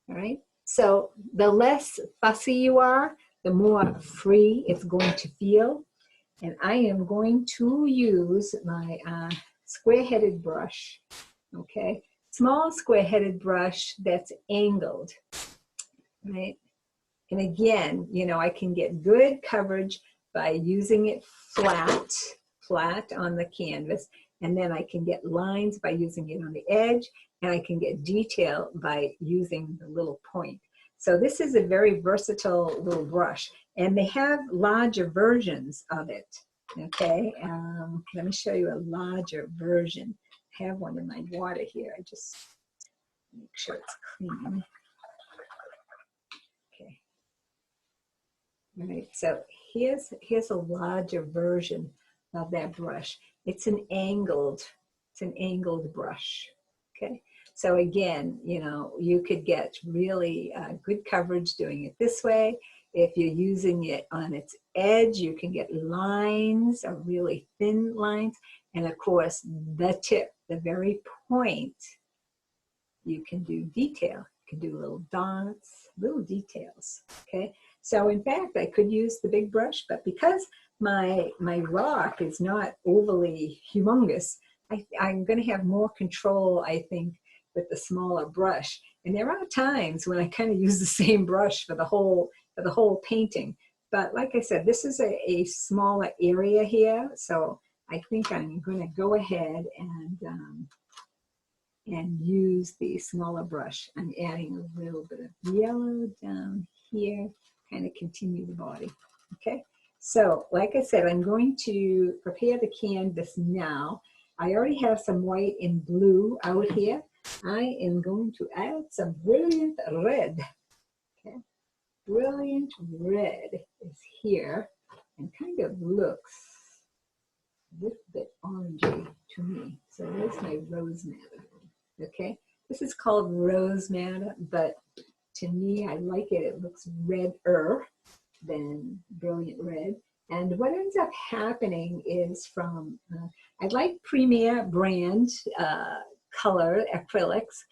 all right, so the less fussy you are, the more free it's going to feel. And I am going to use my square-headed brush, okay? Small square-headed brush that's angled, right? And again, you know, I can get good coverage by using it flat on the canvas, and then I can get lines by using it on the edge, and I can get detail by using the little point. So this is a very versatile little brush, and they have larger versions of it. Okay, let me show you a larger version. I have one in my water here. I just make sure it's clean. Okay. All right, so here's a larger version of that brush. It's an angled brush. Okay, so again, you know, you could get really good coverage doing it this way. If you're using it on its edge, you can get lines, or really thin lines, and of course the tip, the very point, you can do detail. You can do little dots, little details. Okay, so in fact, I could use the big brush, but because my rock is not overly humongous, I'm going to have more control, I think, with the smaller brush. And there are times when I kind of use the same brush for the whole painting. But like I said, this is a smaller area here, so I think I'm going to go ahead and use the smaller brush. I'm adding a little bit of yellow down here, kind of continue the body. Okay, so like I said, I'm going to prepare the canvas now. I already have some white and blue out here. I am going to add some brilliant red. Okay, brilliant red is here and kind of looks a little bit orangey to me. So there's my rose madder. Okay, this is called rose madder, but to me, I like it. It looks redder than brilliant red. And what ends up happening is from, I like Premier brand color acrylics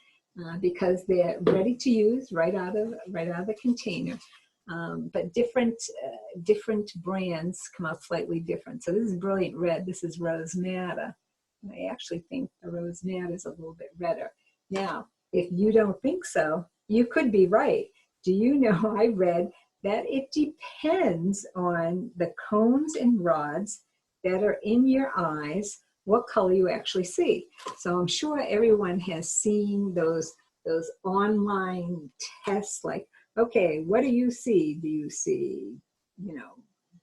because they're ready to use right out of the container. But different brands come out slightly different. So this is brilliant red. This is rose madder. I actually think the rose madder is a little bit redder. Now, if you don't think so, you could be right. Do you know, I read that it depends on the cones and rods that are in your eyes, what color you actually see. So I'm sure everyone has seen those online tests like, okay, what do you see? Do you see, you know,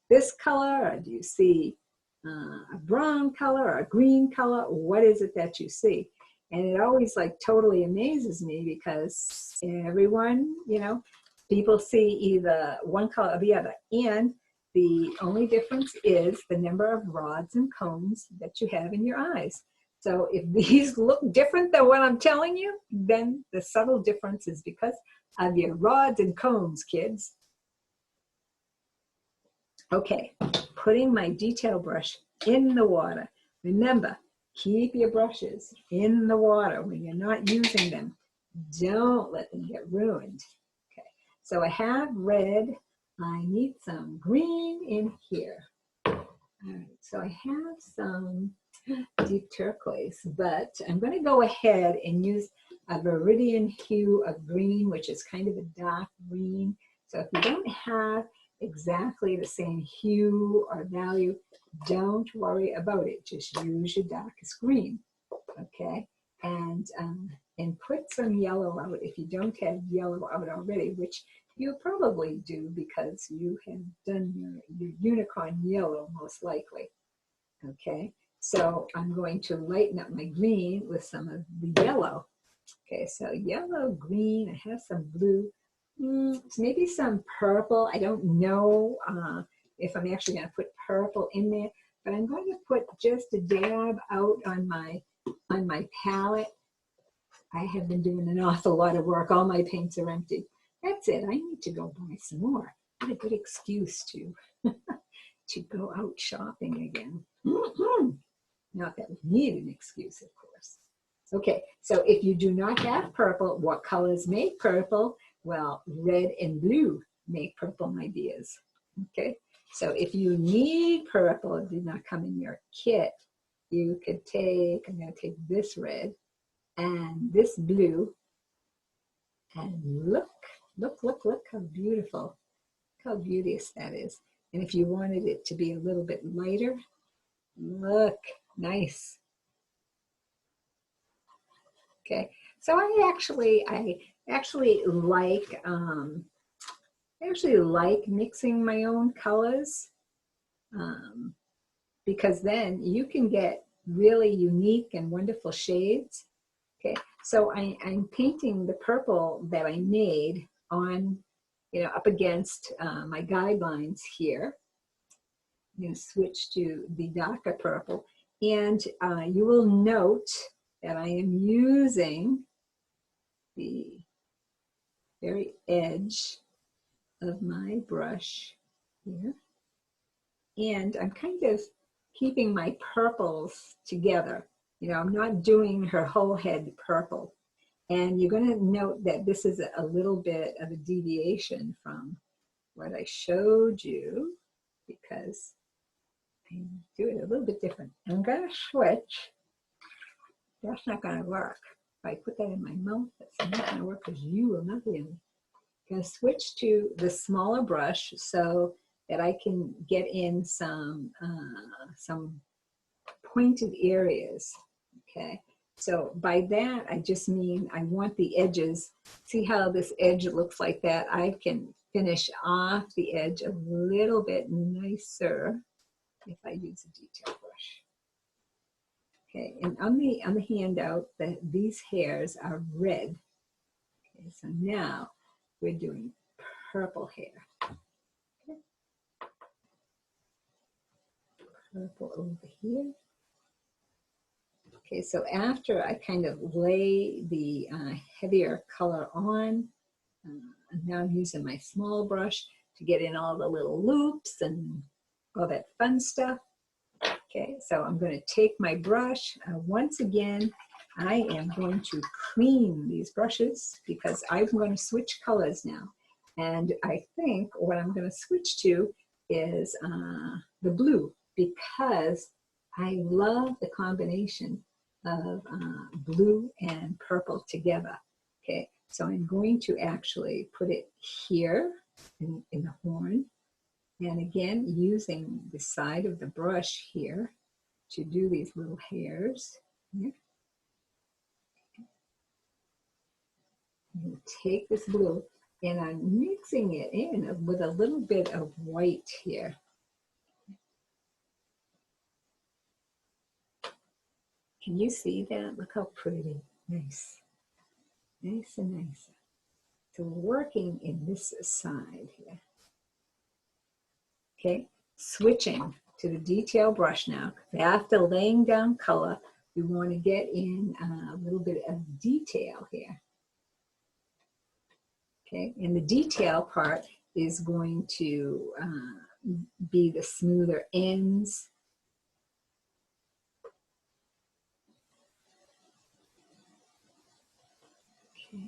this color, or do you see a brown color or a green color? What is it that you see? And it always like totally amazes me because everyone, you know, people see either one color or the other. And the only difference is the number of rods and cones that you have in your eyes. So if these look different than what I'm telling you, then the subtle difference is because of your rods and cones, kids. Okay, putting my detail brush in the water. Remember, keep your brushes in the water when you're not using them. Don't let them get ruined. Okay, so I have red. I need some green in here. All right, so I have some deep turquoise, but I'm going to go ahead and use a viridian hue of green, which is kind of a dark green. So if you don't have exactly the same hue or value, don't worry about it. Just use your darkest green, okay? And put some yellow out if you don't have yellow out already, which you probably do because you have done your unicorn yellow most likely, okay? So I'm going to lighten up my green with some of the yellow. Okay, so yellow, green, I have some blue, maybe some purple. I don't know if I'm actually going to put purple in there, but I'm going to put just a dab out on my palette. I have been doing an awful lot of work. All my paints are empty. That's it. I need to go buy some more. What a good excuse to to go out shopping again. Not that we need an excuse, of course. Okay, so if you do not have purple, what colors make purple? Well, red and blue make purple, my dears. Okay, so if you need purple, it did not come in your kit, you could take, I'm going to take this red and this blue, and look how beautiful, how beauteous that is. And if you wanted it to be a little bit lighter, look, nice. Okay, so I actually like mixing my own colors. because then you can get really unique and wonderful shades. Okay, so I'm painting the purple that I made on, up against my guidelines here. I'm going to switch to the darker purple, and you will note that I am using the very edge of my brush here, and I'm kind of keeping my purples together. I'm not doing her whole head purple. And you're going to note that this is a little bit of a deviation from what I showed you, because I do it a little bit different. I'm going to switch. That's not going to work. If I put that in my mouth, that's not going to work because you will not hear me. I'm going to switch to the smaller brush so that I can get in some pointed areas. Okay. So by that, I just mean I want the edges. See how this edge looks like that? I can finish off the edge a little bit nicer if I use a detail brush. Okay, and on the handout, these hairs are red. Okay, so now we're doing purple hair. Okay. Purple over here. Okay, so after I kind of lay the heavier color on, now I'm using my small brush to get in all the little loops and all that fun stuff. Okay, so I'm going to take my brush. Once again, I am going to clean these brushes because I'm going to switch colors now. And I think what I'm going to switch to is the blue, because I love the combination of blue and purple together. Okay, so I'm going to actually put it here in the horn. And again, using the side of the brush here to do these little hairs. Here. And take this blue and I'm mixing it in with a little bit of white here. Can you see that? Look how pretty. Nice. Nice and nice. So we're working in this side here. Okay, switching to the detail brush now. After laying down color, we want to get in a little bit of detail here. Okay, and the detail part is going to be the smoother ends. Okay,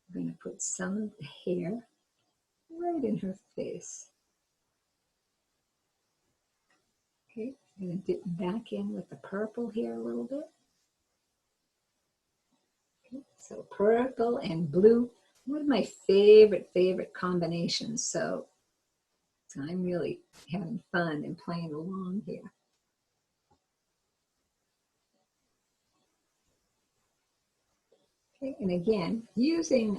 I'm going to put some of the hair right in her face. Okay, I'm going to dip back in with the purple here a little bit. Okay, so purple and blue, one of my favorite combinations. So I'm really having fun and playing along here. Okay, and again, using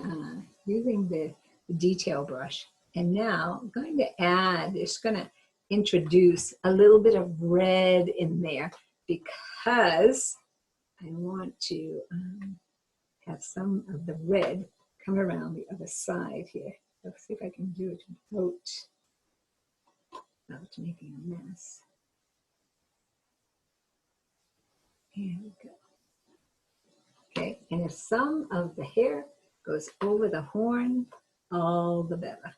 the detail brush. And now I'm going to add, just going to introduce a little bit of red in there because I want to have some of the red come around the other side here. Let's see if I can do it without making a mess. Here we go. Okay, and if some of the hair goes over the horn, all the better.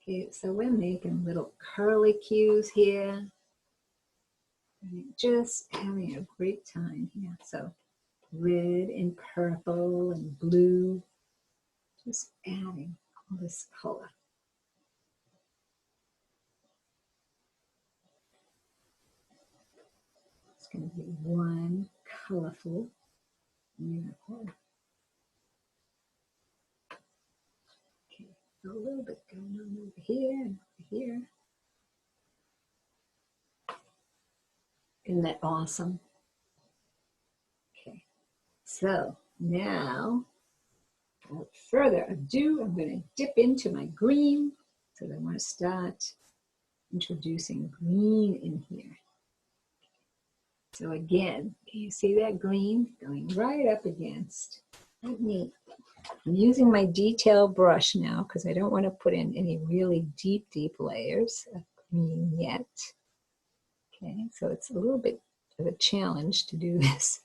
Okay, so we're making little curly cues here. Just having a great time here. So red and purple and blue, just adding all this color. It's going to be one colorful unicorn. Okay, so a little bit going on over here and over here. Isn't that awesome? Okay, so now, without further ado, I'm going to dip into my green. So I want to start introducing green in here. So again, you see that green going right up against. Let me, I'm using my detail brush now because I don't want to put in any really deep layers of green yet. Okay, so it's a little bit of a challenge to do this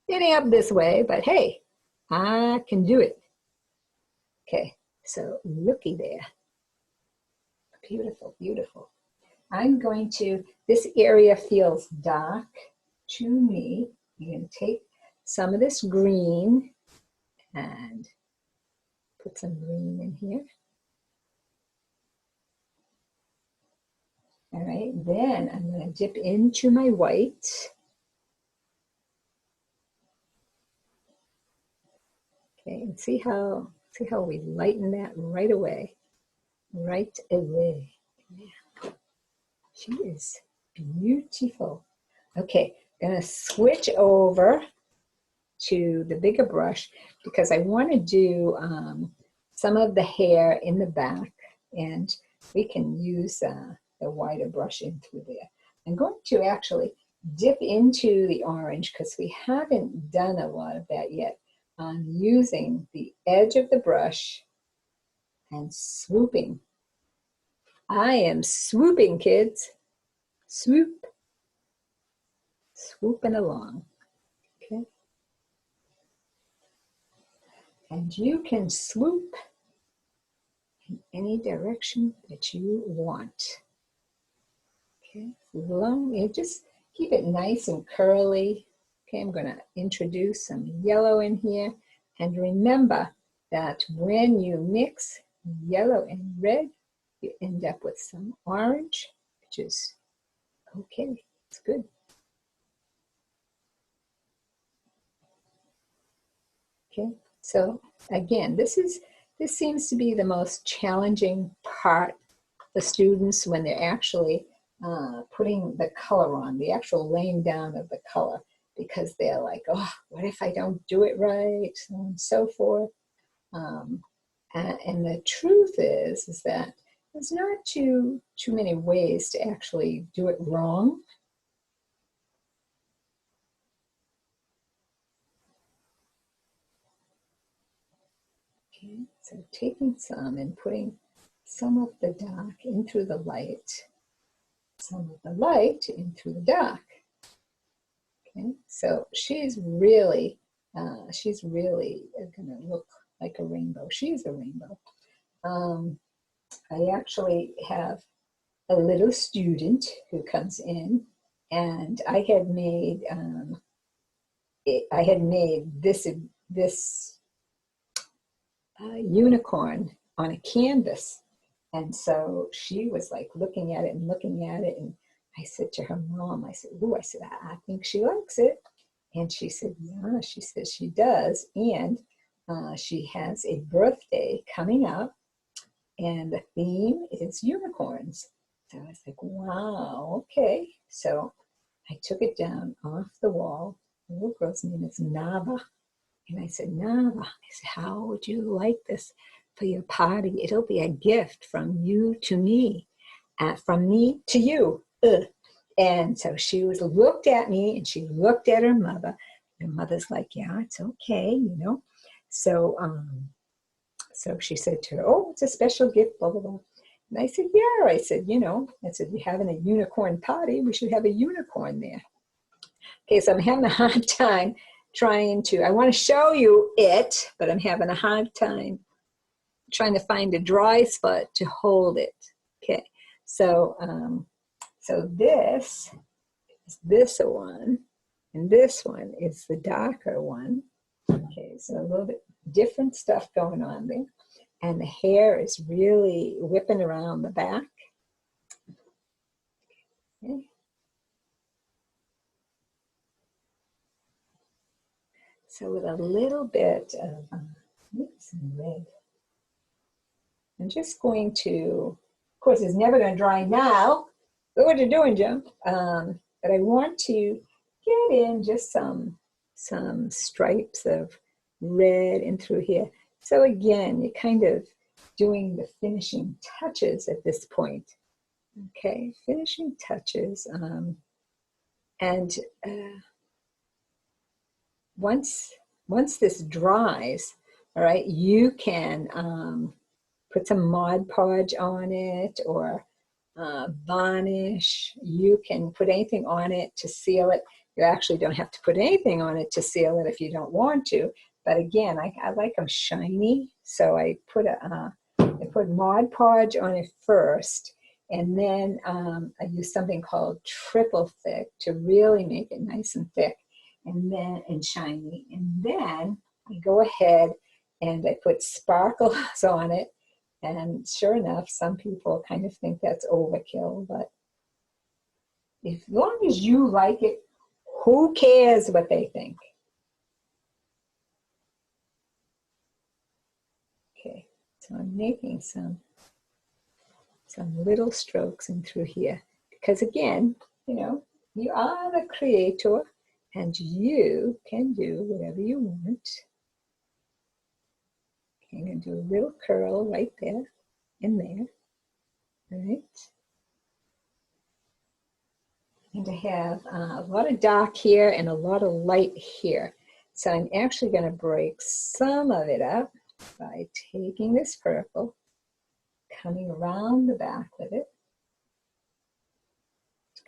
getting up this way, but hey, I can do it. Okay, so looky there. Beautiful, beautiful. I'm going to, this area feels dark to me. I'm going to take some of this green and put some green in here. All right, then I'm going to dip into my white. Okay, and see how we lighten that right away. Right away. Yeah. She is beautiful. Okay, I'm going to switch over to the bigger brush because I want to do some of the hair in the back, and we can use the wider brush in through there. I'm going to actually dip into the orange because we haven't done a lot of that yet. I'm using the edge of the brush and swooping. I am swooping, kids. Swoop. Swooping along. Okay. And you can swoop in any direction that you want. Okay, long, you just keep it nice and curly. Okay, I'm going to introduce some yellow in here. And remember that when you mix yellow and red, you end up with some orange, which is okay, it's good. Okay, so again, this seems to be the most challenging part for students when they're actually putting the color on, the actual laying down of the color, because they're like, oh, what if I don't do it right, so on and so forth. And the truth is that there's not too many ways to actually do it wrong. Okay, so taking some and putting some of the dark in through the light, some of the light in through the dark. Okay, so she's really going to look like a rainbow. She's a rainbow. I actually have a little student who comes in, and I had made this unicorn on a canvas. And so she was like looking at it and looking at it. And I said to her mom, I said, I think she likes it. And she said, yeah, she says she does. And she has a birthday coming up, and the theme is unicorns. So I was like, wow, okay. So I took it down off the wall. The little girl's name is Nava. And I said, Nava, I said, how would you like this for your party? It'll be a gift from you to me, from me to you. And so she looked at me, and she looked at her mother. Her mother's like, yeah, it's okay, you know. So, so she said to her, oh, it's a special gift, blah, blah, blah. And I said, yeah. I said, you're having a unicorn party. We should have a unicorn there. Okay, so I'm having a hard time I want to show you it, but I'm having a hard time trying to find a dry spot to hold it. Okay, so so this is this one, and this one is the darker one. Okay, so a little bit different stuff going on there, and the hair is really whipping around the back. Okay. So with a little bit of some red, I'm just going to, of course, it's never going to dry now. Look what you're doing, Jim. but I want to get in just some stripes of red in through here. So again, you're kind of doing the finishing touches at this point. Okay, finishing touches. And once this dries, all right, you can put some Mod Podge on it, or varnish. You can put anything on it to seal it. You actually don't have to put anything on it to seal it if you don't want to. But again, I like them shiny, so I put Mod Podge on it first, and then I use something called triple thick to really make it nice and thick, and shiny. And then I go ahead and I put sparkles on it. And sure enough, some people kind of think that's overkill, but as long as you like it, who cares what they think? Okay, so I'm making some little strokes in through here, because again, you know, you are the creator and you can do whatever you want. Okay, I'm going to do a little curl right there, in there, right? And to have a lot of dark here and a lot of light here. So I'm actually going to break some of it up by taking this purple, coming around the back with it,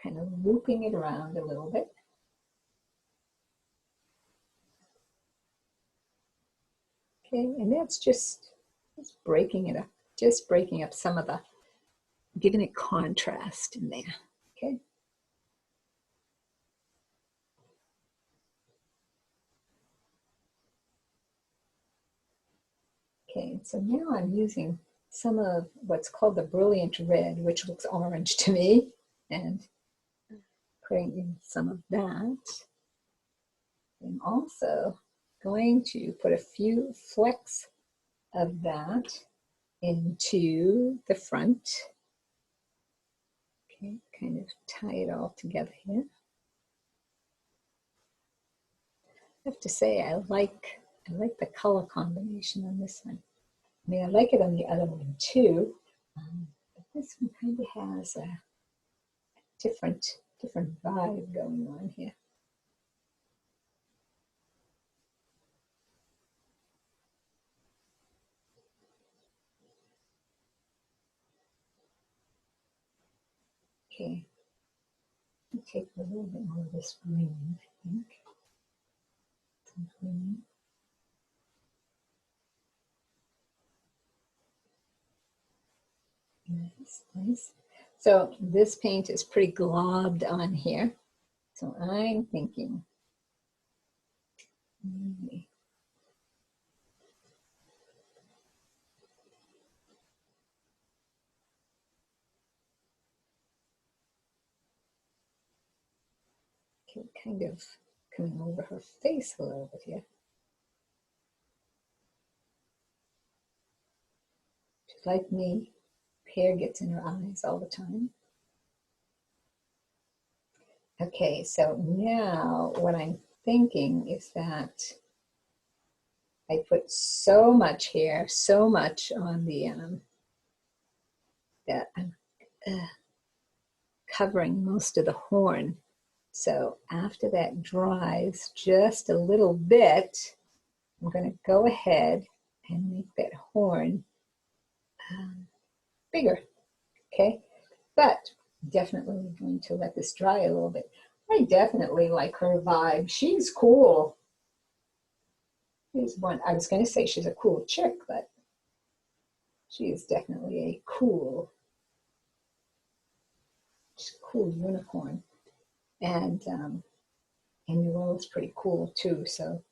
kind of looping it around a little bit. Okay, and that's just breaking it up, just breaking up some of the, giving it contrast in there, okay? Okay, so now I'm using some of what's called the brilliant red, which looks orange to me, and putting in some of that. I'm also going to put a few flecks of that into the front. Okay, kind of tie it all together here. I have to say I like the color combination on this one. I mean, I like it on the other one too, but this one kind of has a different vibe going on here. Okay, I'll take a little bit more of this green, I think. Some green. Nice, nice. So this paint is pretty globbed on here. So I'm thinking, maybe. Okay, kind of coming over her face a little bit here. She's like me, hair gets in her eyes all the time. Okay, so now what I'm thinking is that I put so much hair, so much on the, that I'm covering most of the horn. So after that dries just a little bit, I'm going to go ahead and make that horn bigger, okay? But definitely going to let this dry a little bit. I definitely like her vibe. She's cool. She's one, I was going to say she's a cool chick, but she is definitely a cool unicorn. And Noelle is pretty cool too. So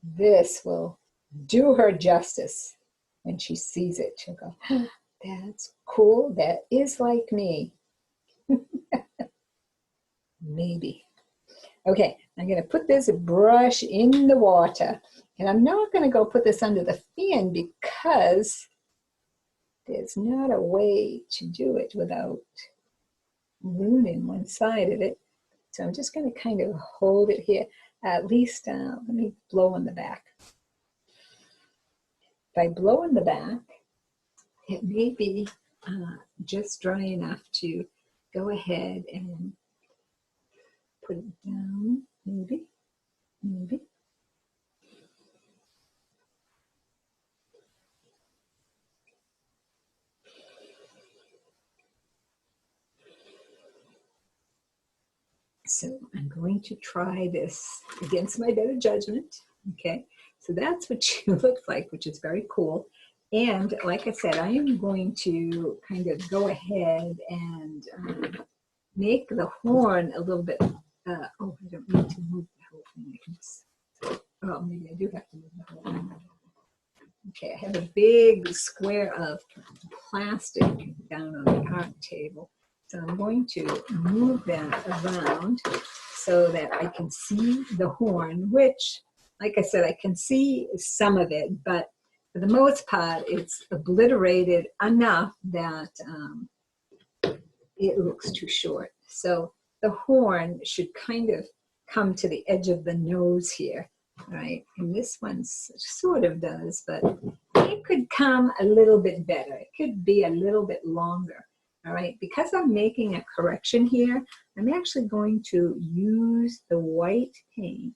this will do her justice when she sees it. She'll go, oh, that's cool. That is like me. Maybe. Okay, I'm going to put this brush in the water. And I'm not going to go put this under the fan because there's not a way to do it without ruining one side of it. So I'm just going to kind of hold it here. At least, let me blow in the back. If I blow in the back, it may be just dry enough to go ahead and put it down, maybe. So I'm going to try this against my better judgment, okay? So that's what she looks like, which is very cool. And like I said, I am going to kind of go ahead and make the horn a little bit, oh, I don't need to move the whole thing. I can just, oh, maybe I do have to move the whole thing. Okay, I have a big square of plastic down on the art table. So I'm going to move that around so that I can see the horn, which, like I said, I can see some of it, but for the most part, it's obliterated enough that it looks too short. So the horn should kind of come to the edge of the nose here, right? And this one sort of does, but it could come a little bit better. It could be a little bit longer, all right? Because I'm making a correction here, I'm actually going to use the white paint.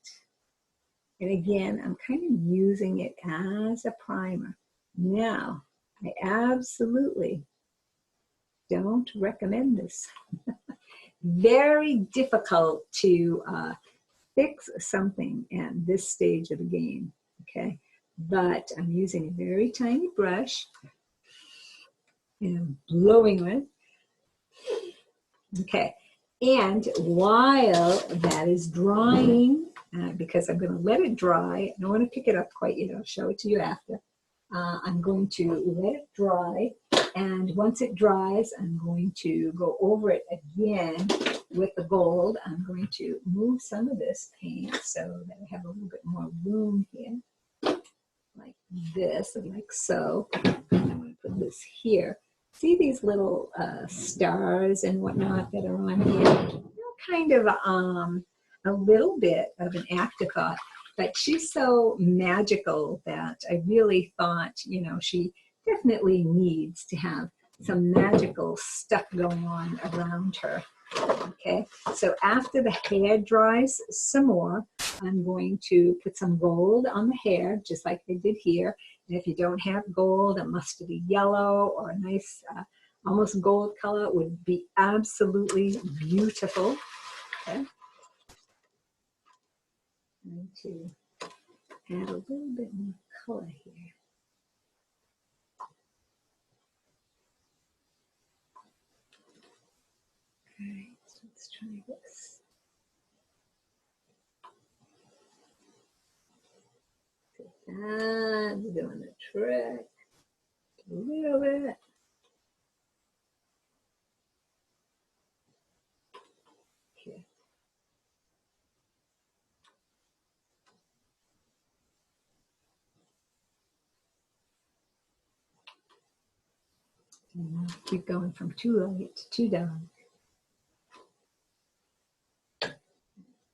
And again, I'm kind of using it as a primer. Now, I absolutely don't recommend this. Very difficult to fix something at this stage of the game, okay? But I'm using a very tiny brush and I'm blowing it. Okay, and while that is drying, because I'm going to let it dry, I don't want to pick it up quite yet, I'll show it to you after. I'm going to let it dry, and once it dries, I'm going to go over it again with the gold. I'm going to move some of this paint so that I have a little bit more room here, like this, and like so. I'm going to put this here. See these little stars and whatnot that are on here? They're kind of a little bit of an afterthought, but she's so magical that I really thought, you know, she definitely needs to have some magical stuff going on around her. Okay, so after the hair dries some more, I'm going to put some gold on the hair, just like I did here. And if you don't have gold, a mustardy yellow or a nice, almost gold color would be absolutely beautiful. Okay, I'm going to add a little bit more color here. All right, so let's try this. That's doing the trick. A little bit. Okay. And keep going from too light to too dark.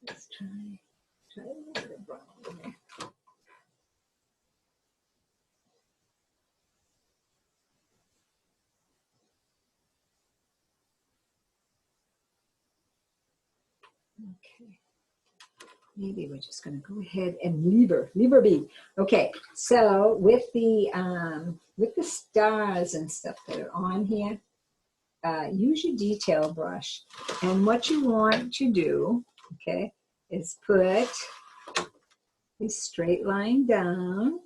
Let's try a little bit of brown in there. Okay. Maybe we're just going to go ahead and leave her be. Okay, so with the stars and stuff that are on here, use your detail brush. And what you want to do, okay, is put a straight line down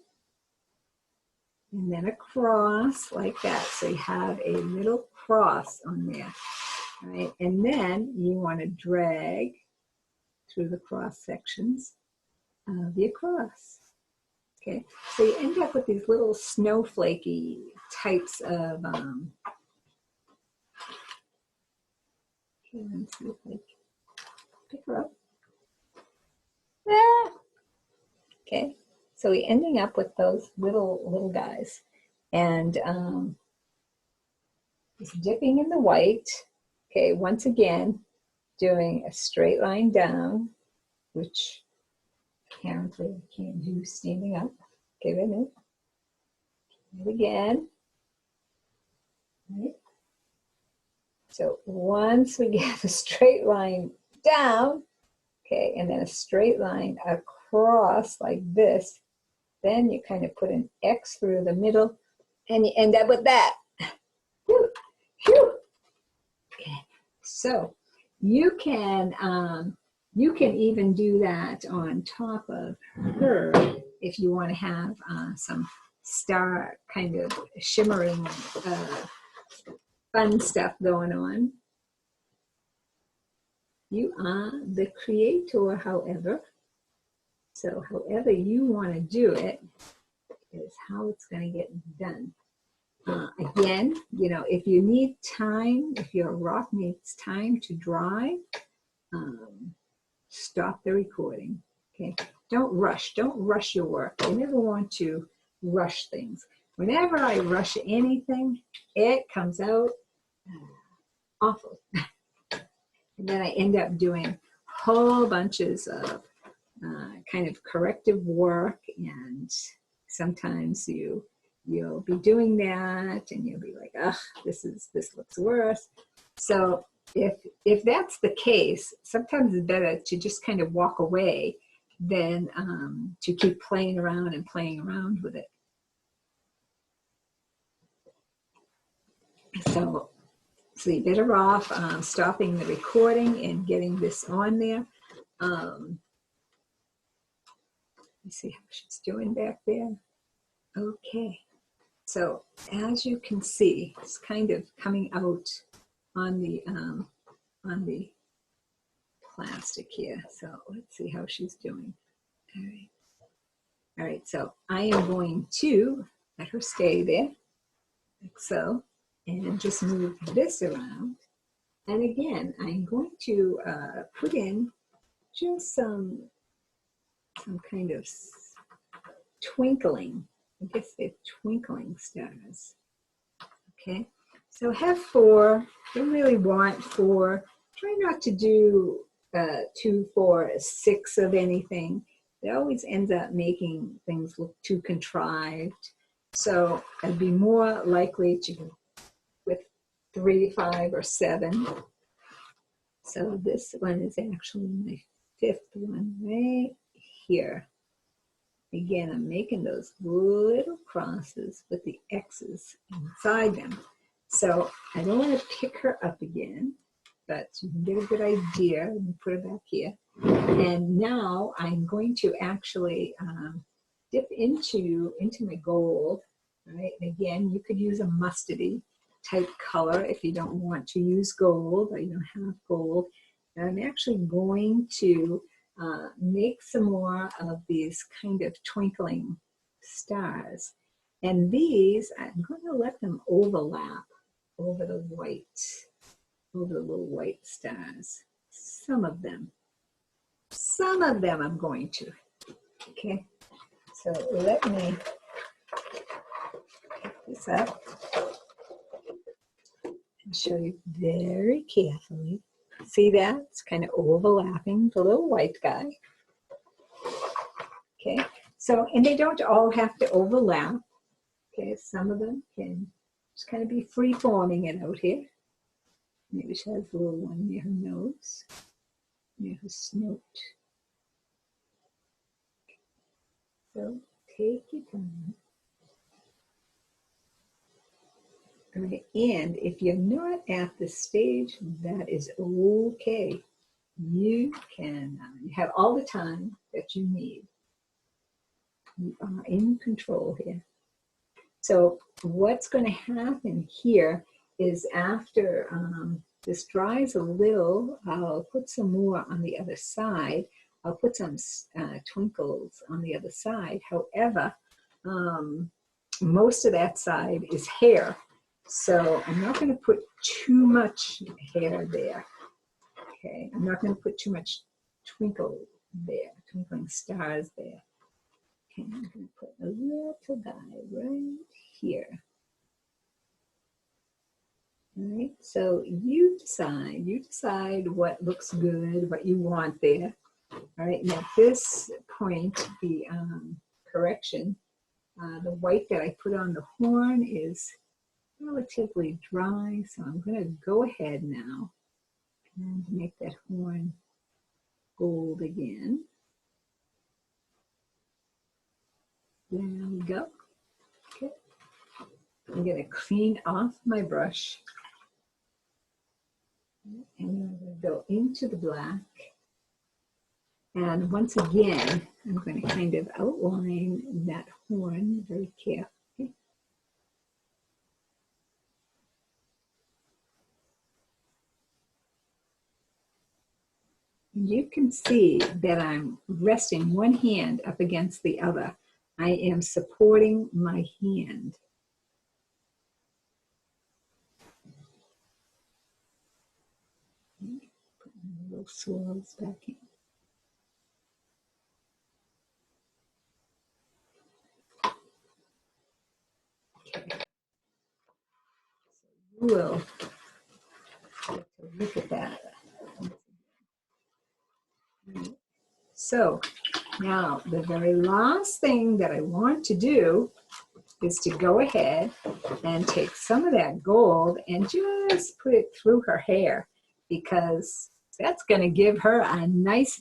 and then across like that. So you have a little cross on there, right? And then you want to drag through the cross sections of the cross. Okay, so you end up with these little snowflakey types of, okay, let's see if I can pick her up. Ah! Okay, so we're ending up with those little guys. And just dipping in the white, okay, once again, doing a straight line down, which apparently I can't do standing up. Give it a minute. And again. Right. So once we get a straight line down, okay, and then a straight line across like this, then you kind of put an X through the middle and you end up with that. Whew, whew. Okay. So you can even do that on top of her if you want to have some star kind of shimmering fun stuff going on. You are the creator, however. So however you want to do it is how it's going to get done. Again, you know, if you need time, if your rock needs time to dry, stop the recording. Okay, don't rush your work. You never want to rush things. Whenever I rush anything, it comes out awful. And then I end up doing whole bunches of kind of corrective work, and sometimes you'll be doing that and you'll be like, ugh, this looks worse. So if that's the case, sometimes it's better to just kind of walk away than to keep playing around with it. So you're better off stopping the recording and getting this on there. Let's see how she's doing back there. Okay. So as you can see, it's kind of coming out on the plastic here. So let's see how she's doing. All right. All right. So I am going to let her stay there, like so, and just move this around. And again, I'm going to put in just some kind of twinkling. I guess they're twinkling stars. Okay, so have 4. Don't really want 4. Try not to do 2, 4, 6 of anything. It always ends up making things look too contrived. So I'd be more likely to go with 3, 5, or 7. So this one is actually my 5th one right here. Again, I'm making those little crosses with the X's inside them. So I don't want to pick her up again, but you can get a good idea. Let me put her back here. And now I'm going to actually dip into my gold. Right? And again, you could use a mustardy type color if you don't want to use gold or you don't have gold. And I'm actually going to make some more of these kind of twinkling stars. And these, I'm going to let them overlap over the little white stars. Some of them I'm going to. Okay, so let me pick this up and show you very carefully. See that? It's kind of overlapping the little white guy. Okay, so, and they don't all have to overlap. Okay, some of them can just kind of be free-forming it out here. Maybe she has a little one near her nose, near her snout. So take your time. All right, and if you're not at the stage, that is okay. You can, you have all the time that you need. You are in control here. So what's going to happen here is after this dries a little, I'll put some more on the other side. I'll put some twinkles on the other side. However, most of that side is hair. So I'm not going to put too much hair there. Okay, I'm not going to put too much twinkle there, twinkling stars there. Okay, I'm going to put a little guy right here. All right, so you decide what looks good, what you want there. All right, and at this point, the correction, the white that I put on the horn is relatively dry, so I'm going to go ahead now and make that horn gold again. There we go. Okay. I'm going to clean off my brush, and I'm going to go into the black. And once again, I'm going to kind of outline that horn very carefully. You can see that I'm resting one hand up against the other. I am supporting my hand. Put my little swirls back in. Okay. So you will get to look at that. So now the very last thing that I want to do is to go ahead and take some of that gold and just put it through her hair, because that's going to give her a nice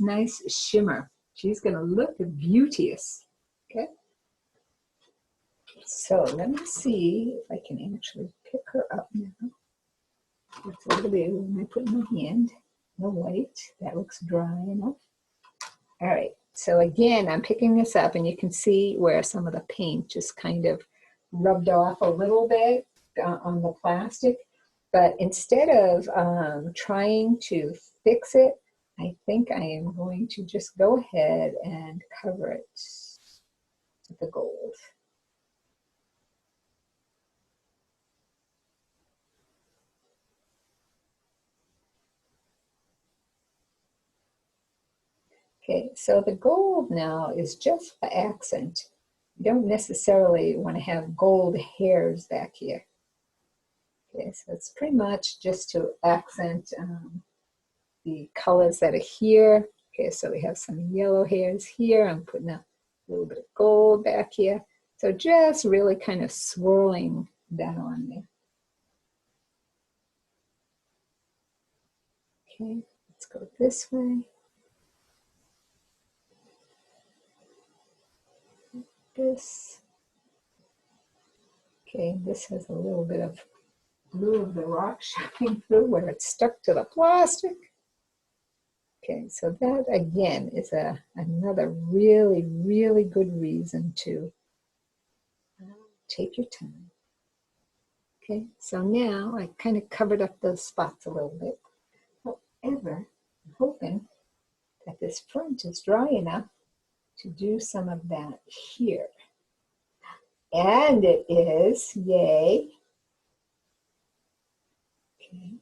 shimmer. She's going to look beauteous. Okay. So let me see if I can actually pick her up now. That's a little bit when I put in my hand. The white, that looks dry enough. All right, so again, I'm picking this up, and you can see where some of the paint just kind of rubbed off a little bit on the plastic. But instead of trying to fix it, I think I am going to just go ahead and cover it with the gold. Okay, so the gold now is just the accent. You don't necessarily want to have gold hairs back here. Okay, so it's pretty much just to accent the colors that are here. Okay, so we have some yellow hairs here. I'm putting a little bit of gold back here. So just really kind of swirling that on there. Okay, let's go this way. This. Okay, this has a little bit of blue of the rock showing through where it's stuck to the plastic. Okay, so that again is another really good reason to take your time. Okay, so now I kind of covered up those spots a little bit. However, I'm hoping that this front is dry enough to do some of that here. And it is, yay. Okay.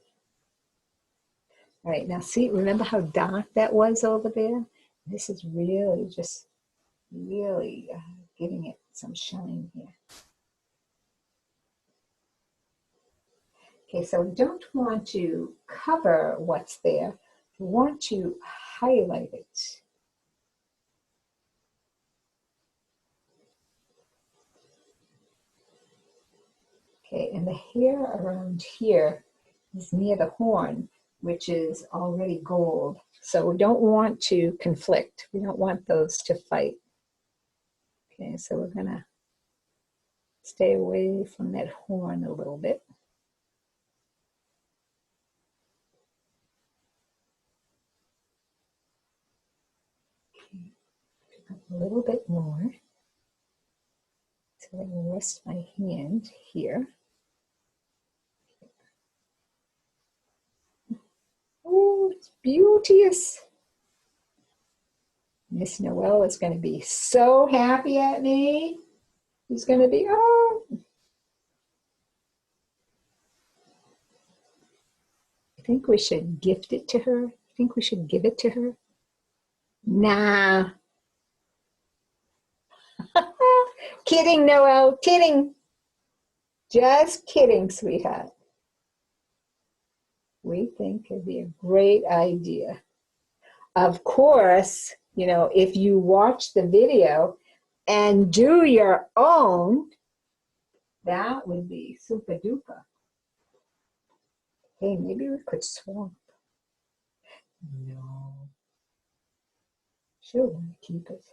All right, now see, remember how dark that was over there? This is really just really giving it some shine here. Okay, so we don't want to cover what's there. We want to highlight it. Okay, and the hair around here is near the horn, which is already gold. So we don't want to conflict. We don't want those to fight. Okay, so we're gonna stay away from that horn a little bit. Okay, pick up a little bit more. So I'm gonna rest my hand here. Oh, it's beauteous. Miss Noelle is going to be so happy at me. She's going to be, oh. I think we should gift it to her. I think we should give it to her. Nah. Kidding, Noelle, kidding. Just kidding, sweetheart. we think it'd be a great idea. Of course, you know, if you watch the video and do your own, that would be super duper. Hey, maybe we could swap. No. She'll want to keep it.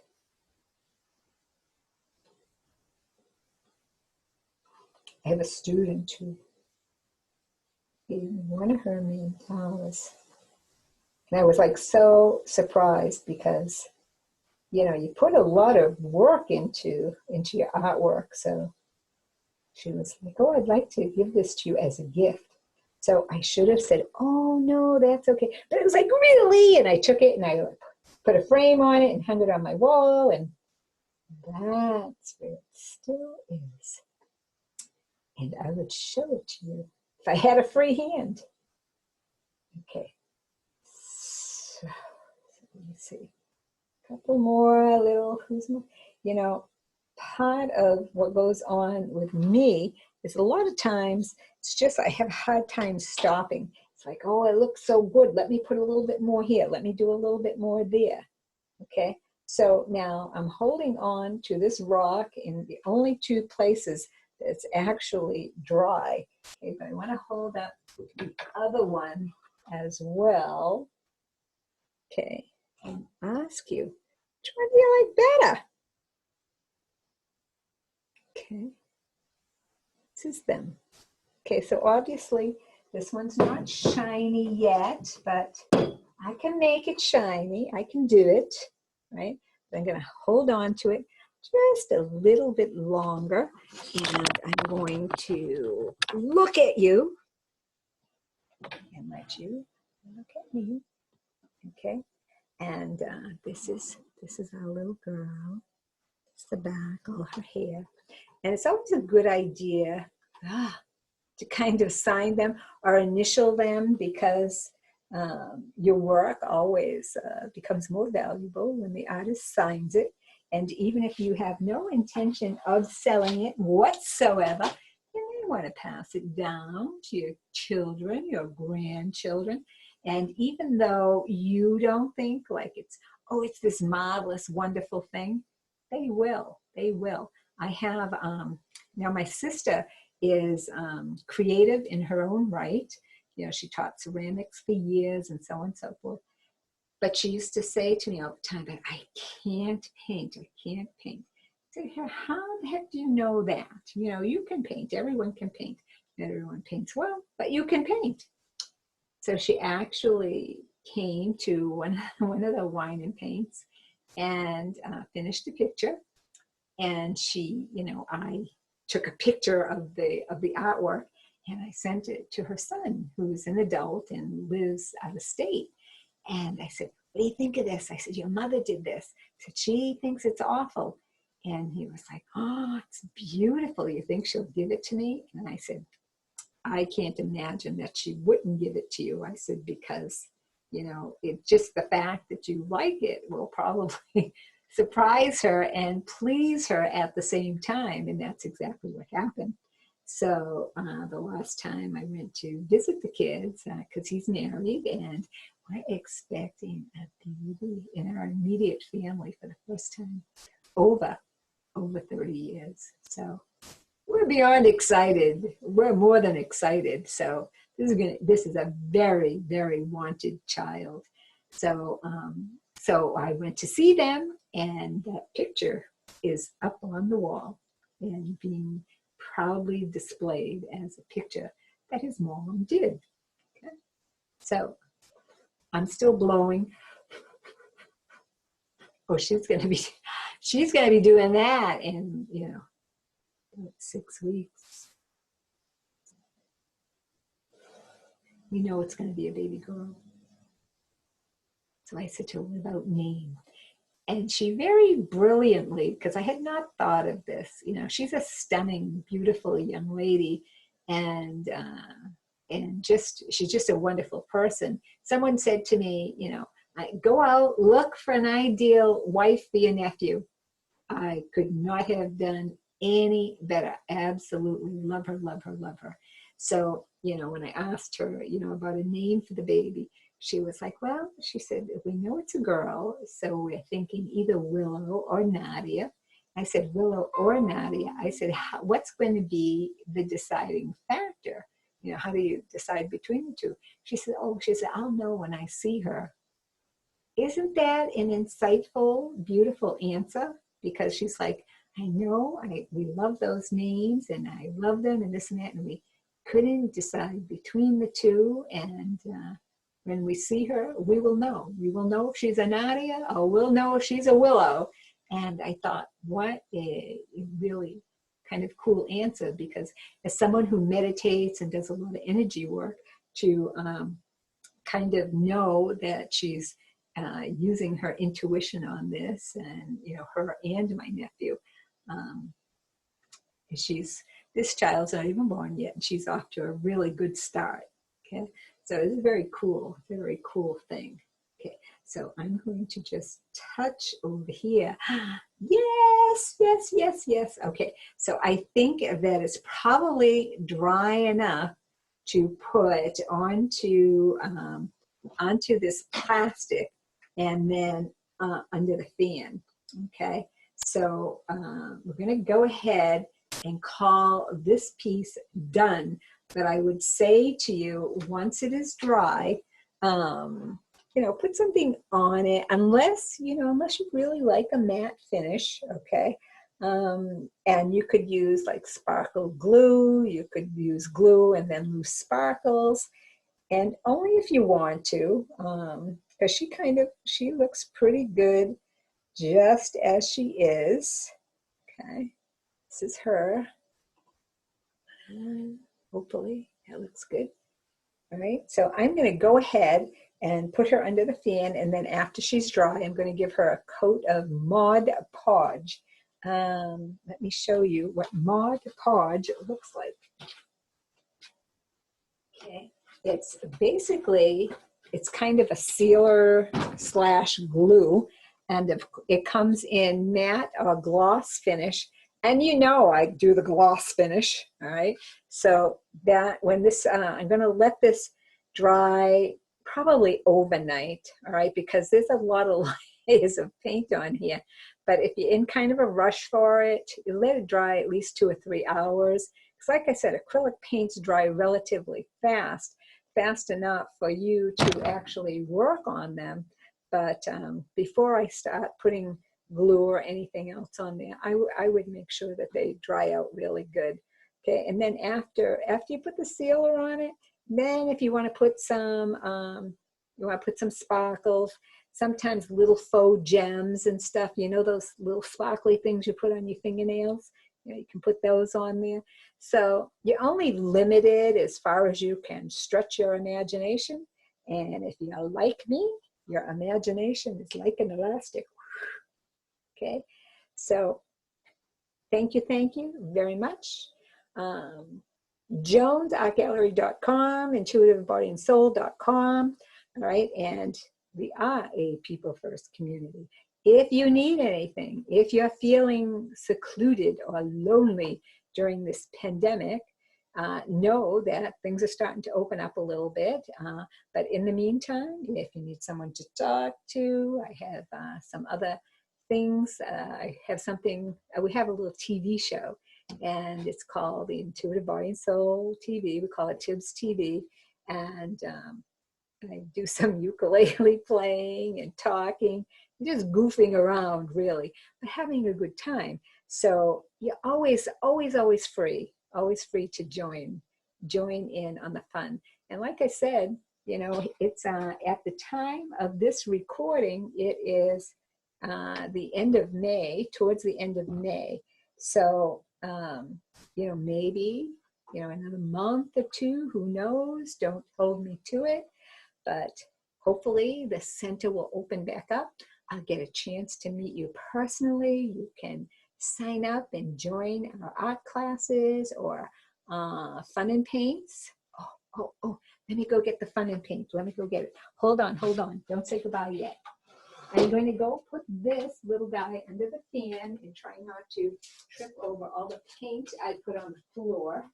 I have a student who gave me one of her mandalas. And I was like so surprised because, you know, you put a lot of work into your artwork. So she was like, oh, I'd like to give this to you as a gift. So I should have said, oh, no, that's okay. But it was like, really? And I took it and I put a frame on it and hung it on my wall. And that's where it still is. And I would show it to you if I had a free hand. Okay. So let me see. A couple more little, you know, part of what goes on with me is a lot of times it's just I have a hard time stopping. It's like, oh, it looks so good. Let me put a little bit more here. Let me do a little bit more there. Okay. So now I'm holding on to this rock in the only two places that's actually dry. Okay, but I want to hold up the other one as well. Okay, and ask you, which one do you like better? Okay, this is them. Okay, so obviously this one's not shiny yet, but I can make it shiny. I can do it, right? But I'm going to hold on to it just a little bit longer, and I'm going to look at you and let you look at me. Okay, and this is our little girl. It's the back, all her hair, and it's always a good idea to kind of sign them or initial them, because your work always becomes more valuable when the artist signs it. And even if you have no intention of selling it whatsoever, you may want to pass it down to your children, your grandchildren. And even though you don't think like it's this marvelous, wonderful thing, they will. They will. I have, now my sister is creative in her own right. You know, she taught ceramics for years and so on and so forth. But she used to say to me all the time that I can't paint, I can't paint. I said, how the heck do you know that? You know, you can paint, everyone can paint. Not everyone paints well, but you can paint. So she actually came to one of the wine and paints and finished the picture. And she, you know, I took a picture of the artwork and I sent it to her son, who's an adult and lives out of state. And I said, what do you think of this? I said, your mother did this. I said, she thinks it's awful. And he was like, oh, it's beautiful. You think she'll give it to me? And I said, I can't imagine that she wouldn't give it to you. I said, because, you know, it's just the fact that you like it will probably surprise her and please her at the same time. And that's exactly what happened. So the last time I went to visit the kids, because he's married, and we're expecting a baby in our immediate family for the first time over 30 years. So we're beyond excited. We're more than excited. So this is a very, very wanted child. So so I went to see them, and that picture is up on the wall and being proudly displayed as a picture that his mom did. Okay? So I'm still blowing. Oh, she's gonna be doing that in, you know, 6 weeks. We know it's gonna be a baby girl. So I said to her, without name. And she very brilliantly, because I had not thought of this, you know, she's a stunning, beautiful young lady, and she's just a wonderful person. Someone said to me, you know, go out, look for an ideal wife for your nephew. I could not have done any better. Absolutely love her, love her, love her. So you know, when I asked her, you know, about a name for the baby, she was like, well, she said, we know it's a girl, so we're thinking either Willow or Nadia. I said, Willow or Nadia. I said, what's going to be the deciding factor? You know, how do you decide between the two? She said, oh, she said, I'll know when I see her. Isn't that an insightful, beautiful answer? Because she's like, I know, we love those names and I love them and this and that, and we couldn't decide between the two. And when we see her, we will know. We will know if she's a Nadia or we'll know if she's a Willow. And I thought, what a really kind of cool answer, because as someone who meditates and does a lot of energy work, to kind of know that she's using her intuition on this, and you know, her and my nephew, this child's not even born yet, and she's off to a really good start. Okay, so it's a very cool thing. Okay, so I'm going to just touch over here. Yes, yes, yes, yes. Okay, so I think that it's probably dry enough to put onto this plastic and then under the fan. Okay, so we're going to go ahead and call this piece done. But I would say to you, once it is dry, you know, put something on it, unless you really like a matte finish, okay? And you could use like sparkle glue, you could use glue and then loose sparkles, and only if you want to, because she looks pretty good just as she is. Okay, this is her. Hopefully that looks good. All right, so I'm going to go ahead and put her under the fan, and then after she's dry, I'm going to give her a coat of Mod Podge. Let me show you what Mod Podge looks like. Okay, it's basically, it's kind of a sealer slash glue, and it comes in matte or gloss finish. And you know I do the gloss finish, all right? So that when this, I'm going to let this dry probably overnight, all right? Because there's a lot of layers of paint on here. But if you're in kind of a rush for it, you let it dry at least 2 or 3 hours. Because like I said, acrylic paints dry relatively fast enough for you to actually work on them. But before I start putting glue or anything else on there, I would make sure that they dry out really good. Okay, and then after you put the sealer on it, then if you want to put some sparkles, sometimes little faux gems and stuff, you know, those little sparkly things you put on your fingernails, you know, you can put those on there. So you're only limited as far as you can stretch your imagination. And if you're like me, your imagination is like an elastic. Okay, so thank you very much. JonesArtGallery.com, IntuitiveBodyAndSoul.com. All right, and we are a people first community. If you need anything, if you're feeling secluded or lonely during this pandemic, know that things are starting to open up a little bit. But in the meantime, if you need someone to talk to, I have some other things. I have something, we have a little TV show, and it's called the Intuitive Body and Soul TV. We call it Tibbs TV. And I do some ukulele playing and talking, just goofing around really, but having a good time. So you're always free to join in on the fun. And like I said, you know, it's at the time of this recording, it is the end of May, towards the end of May. So, you know, maybe, you know, another month or two, who knows, don't hold me to it, but hopefully the center will open back up. I'll get a chance to meet you personally. You can sign up and join our art classes or fun and paints. Oh, let me go get the fun and paint. Let me go get it. Hold on. Don't say goodbye yet. I'm going to go put this little guy under the fan and try not to trip over all the paint I put on the floor.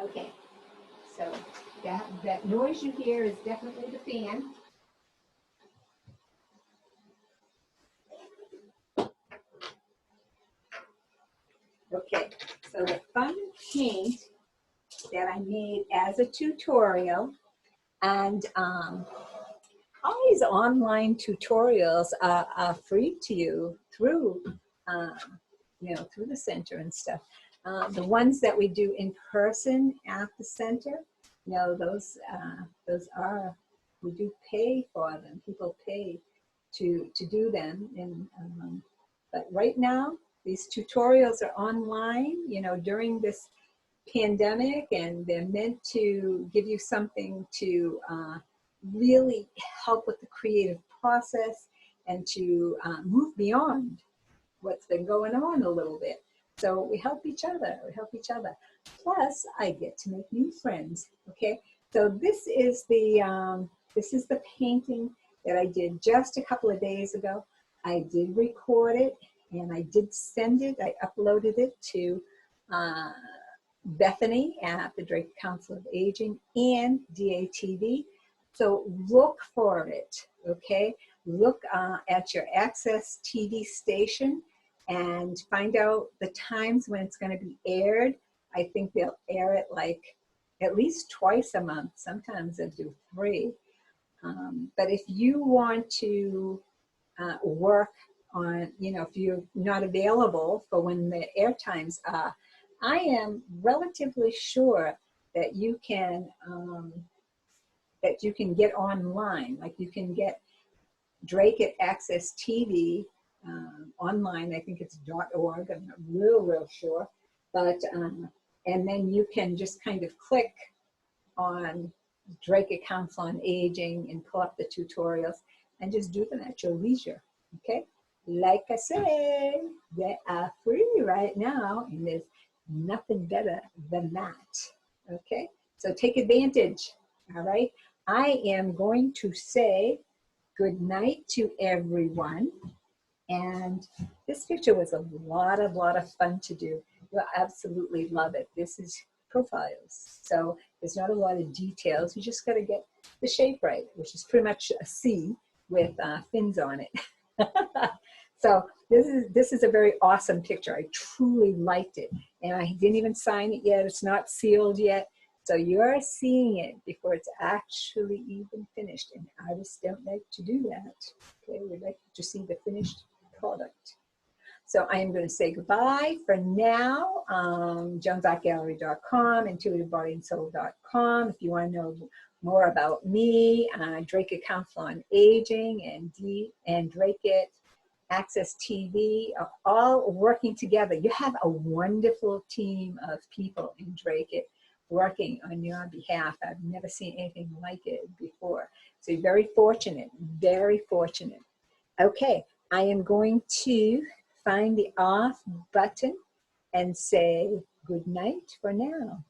Okay, so that noise you hear is definitely the fan. Okay, so the fun paint that I made as a tutorial, and all these online tutorials are free to you through, um, through the center and stuff. The ones that we do in person at the center, those are, we do pay for them. People pay to do them. And but right now, these tutorials are online, during this pandemic, and they're meant to give you something to really help with the creative process and to move beyond what's been going on a little bit. So we help each other. We help each other. Plus, I get to make new friends. Okay. So this is the painting that I did just a couple of days ago. I did record it and I did send it. I uploaded it to uh, Bethany at the Drake Council of Aging and DATV. So look for it, okay? Look at your Access TV station and find out the times when it's going to be aired. I think they'll air it like at least twice a month. Sometimes they'll do 3. But if you want to work on, if you're not available for when the air times are, I am relatively sure that you can get online. Like you can get Drake at Access TV online. I think it's .org. I'm not real sure, but and then you can just kind of click on Drake at Council on Aging and pull up the tutorials and just do them at your leisure. Okay. Like I say, they are free right now, and there's nothing better than that. Okay, so take advantage. All right, I am going to say good night to everyone. And this picture was a lot of fun to do. You'll absolutely love it. This is profiles, so there's not a lot of details. You just got to get the shape right, which is pretty much a C with fins on it. So this is a very awesome picture. I truly liked it, and I didn't even sign it yet. It's not sealed yet, so you're seeing it before it's actually even finished. And artists don't like to do that. Okay, we like to see the finished product. So I am going to say goodbye for now. JonesArtGallery.com, IntuitiveBodyAndSoul.com. If you want to know more about me, Drake at Council on Aging and Drake at Access TV are all working together. You have a wonderful team of people in Drake it working on your behalf. I've never seen anything like it before. So you're very fortunate, very fortunate. Okay, I am going to find the off button and say good night for now.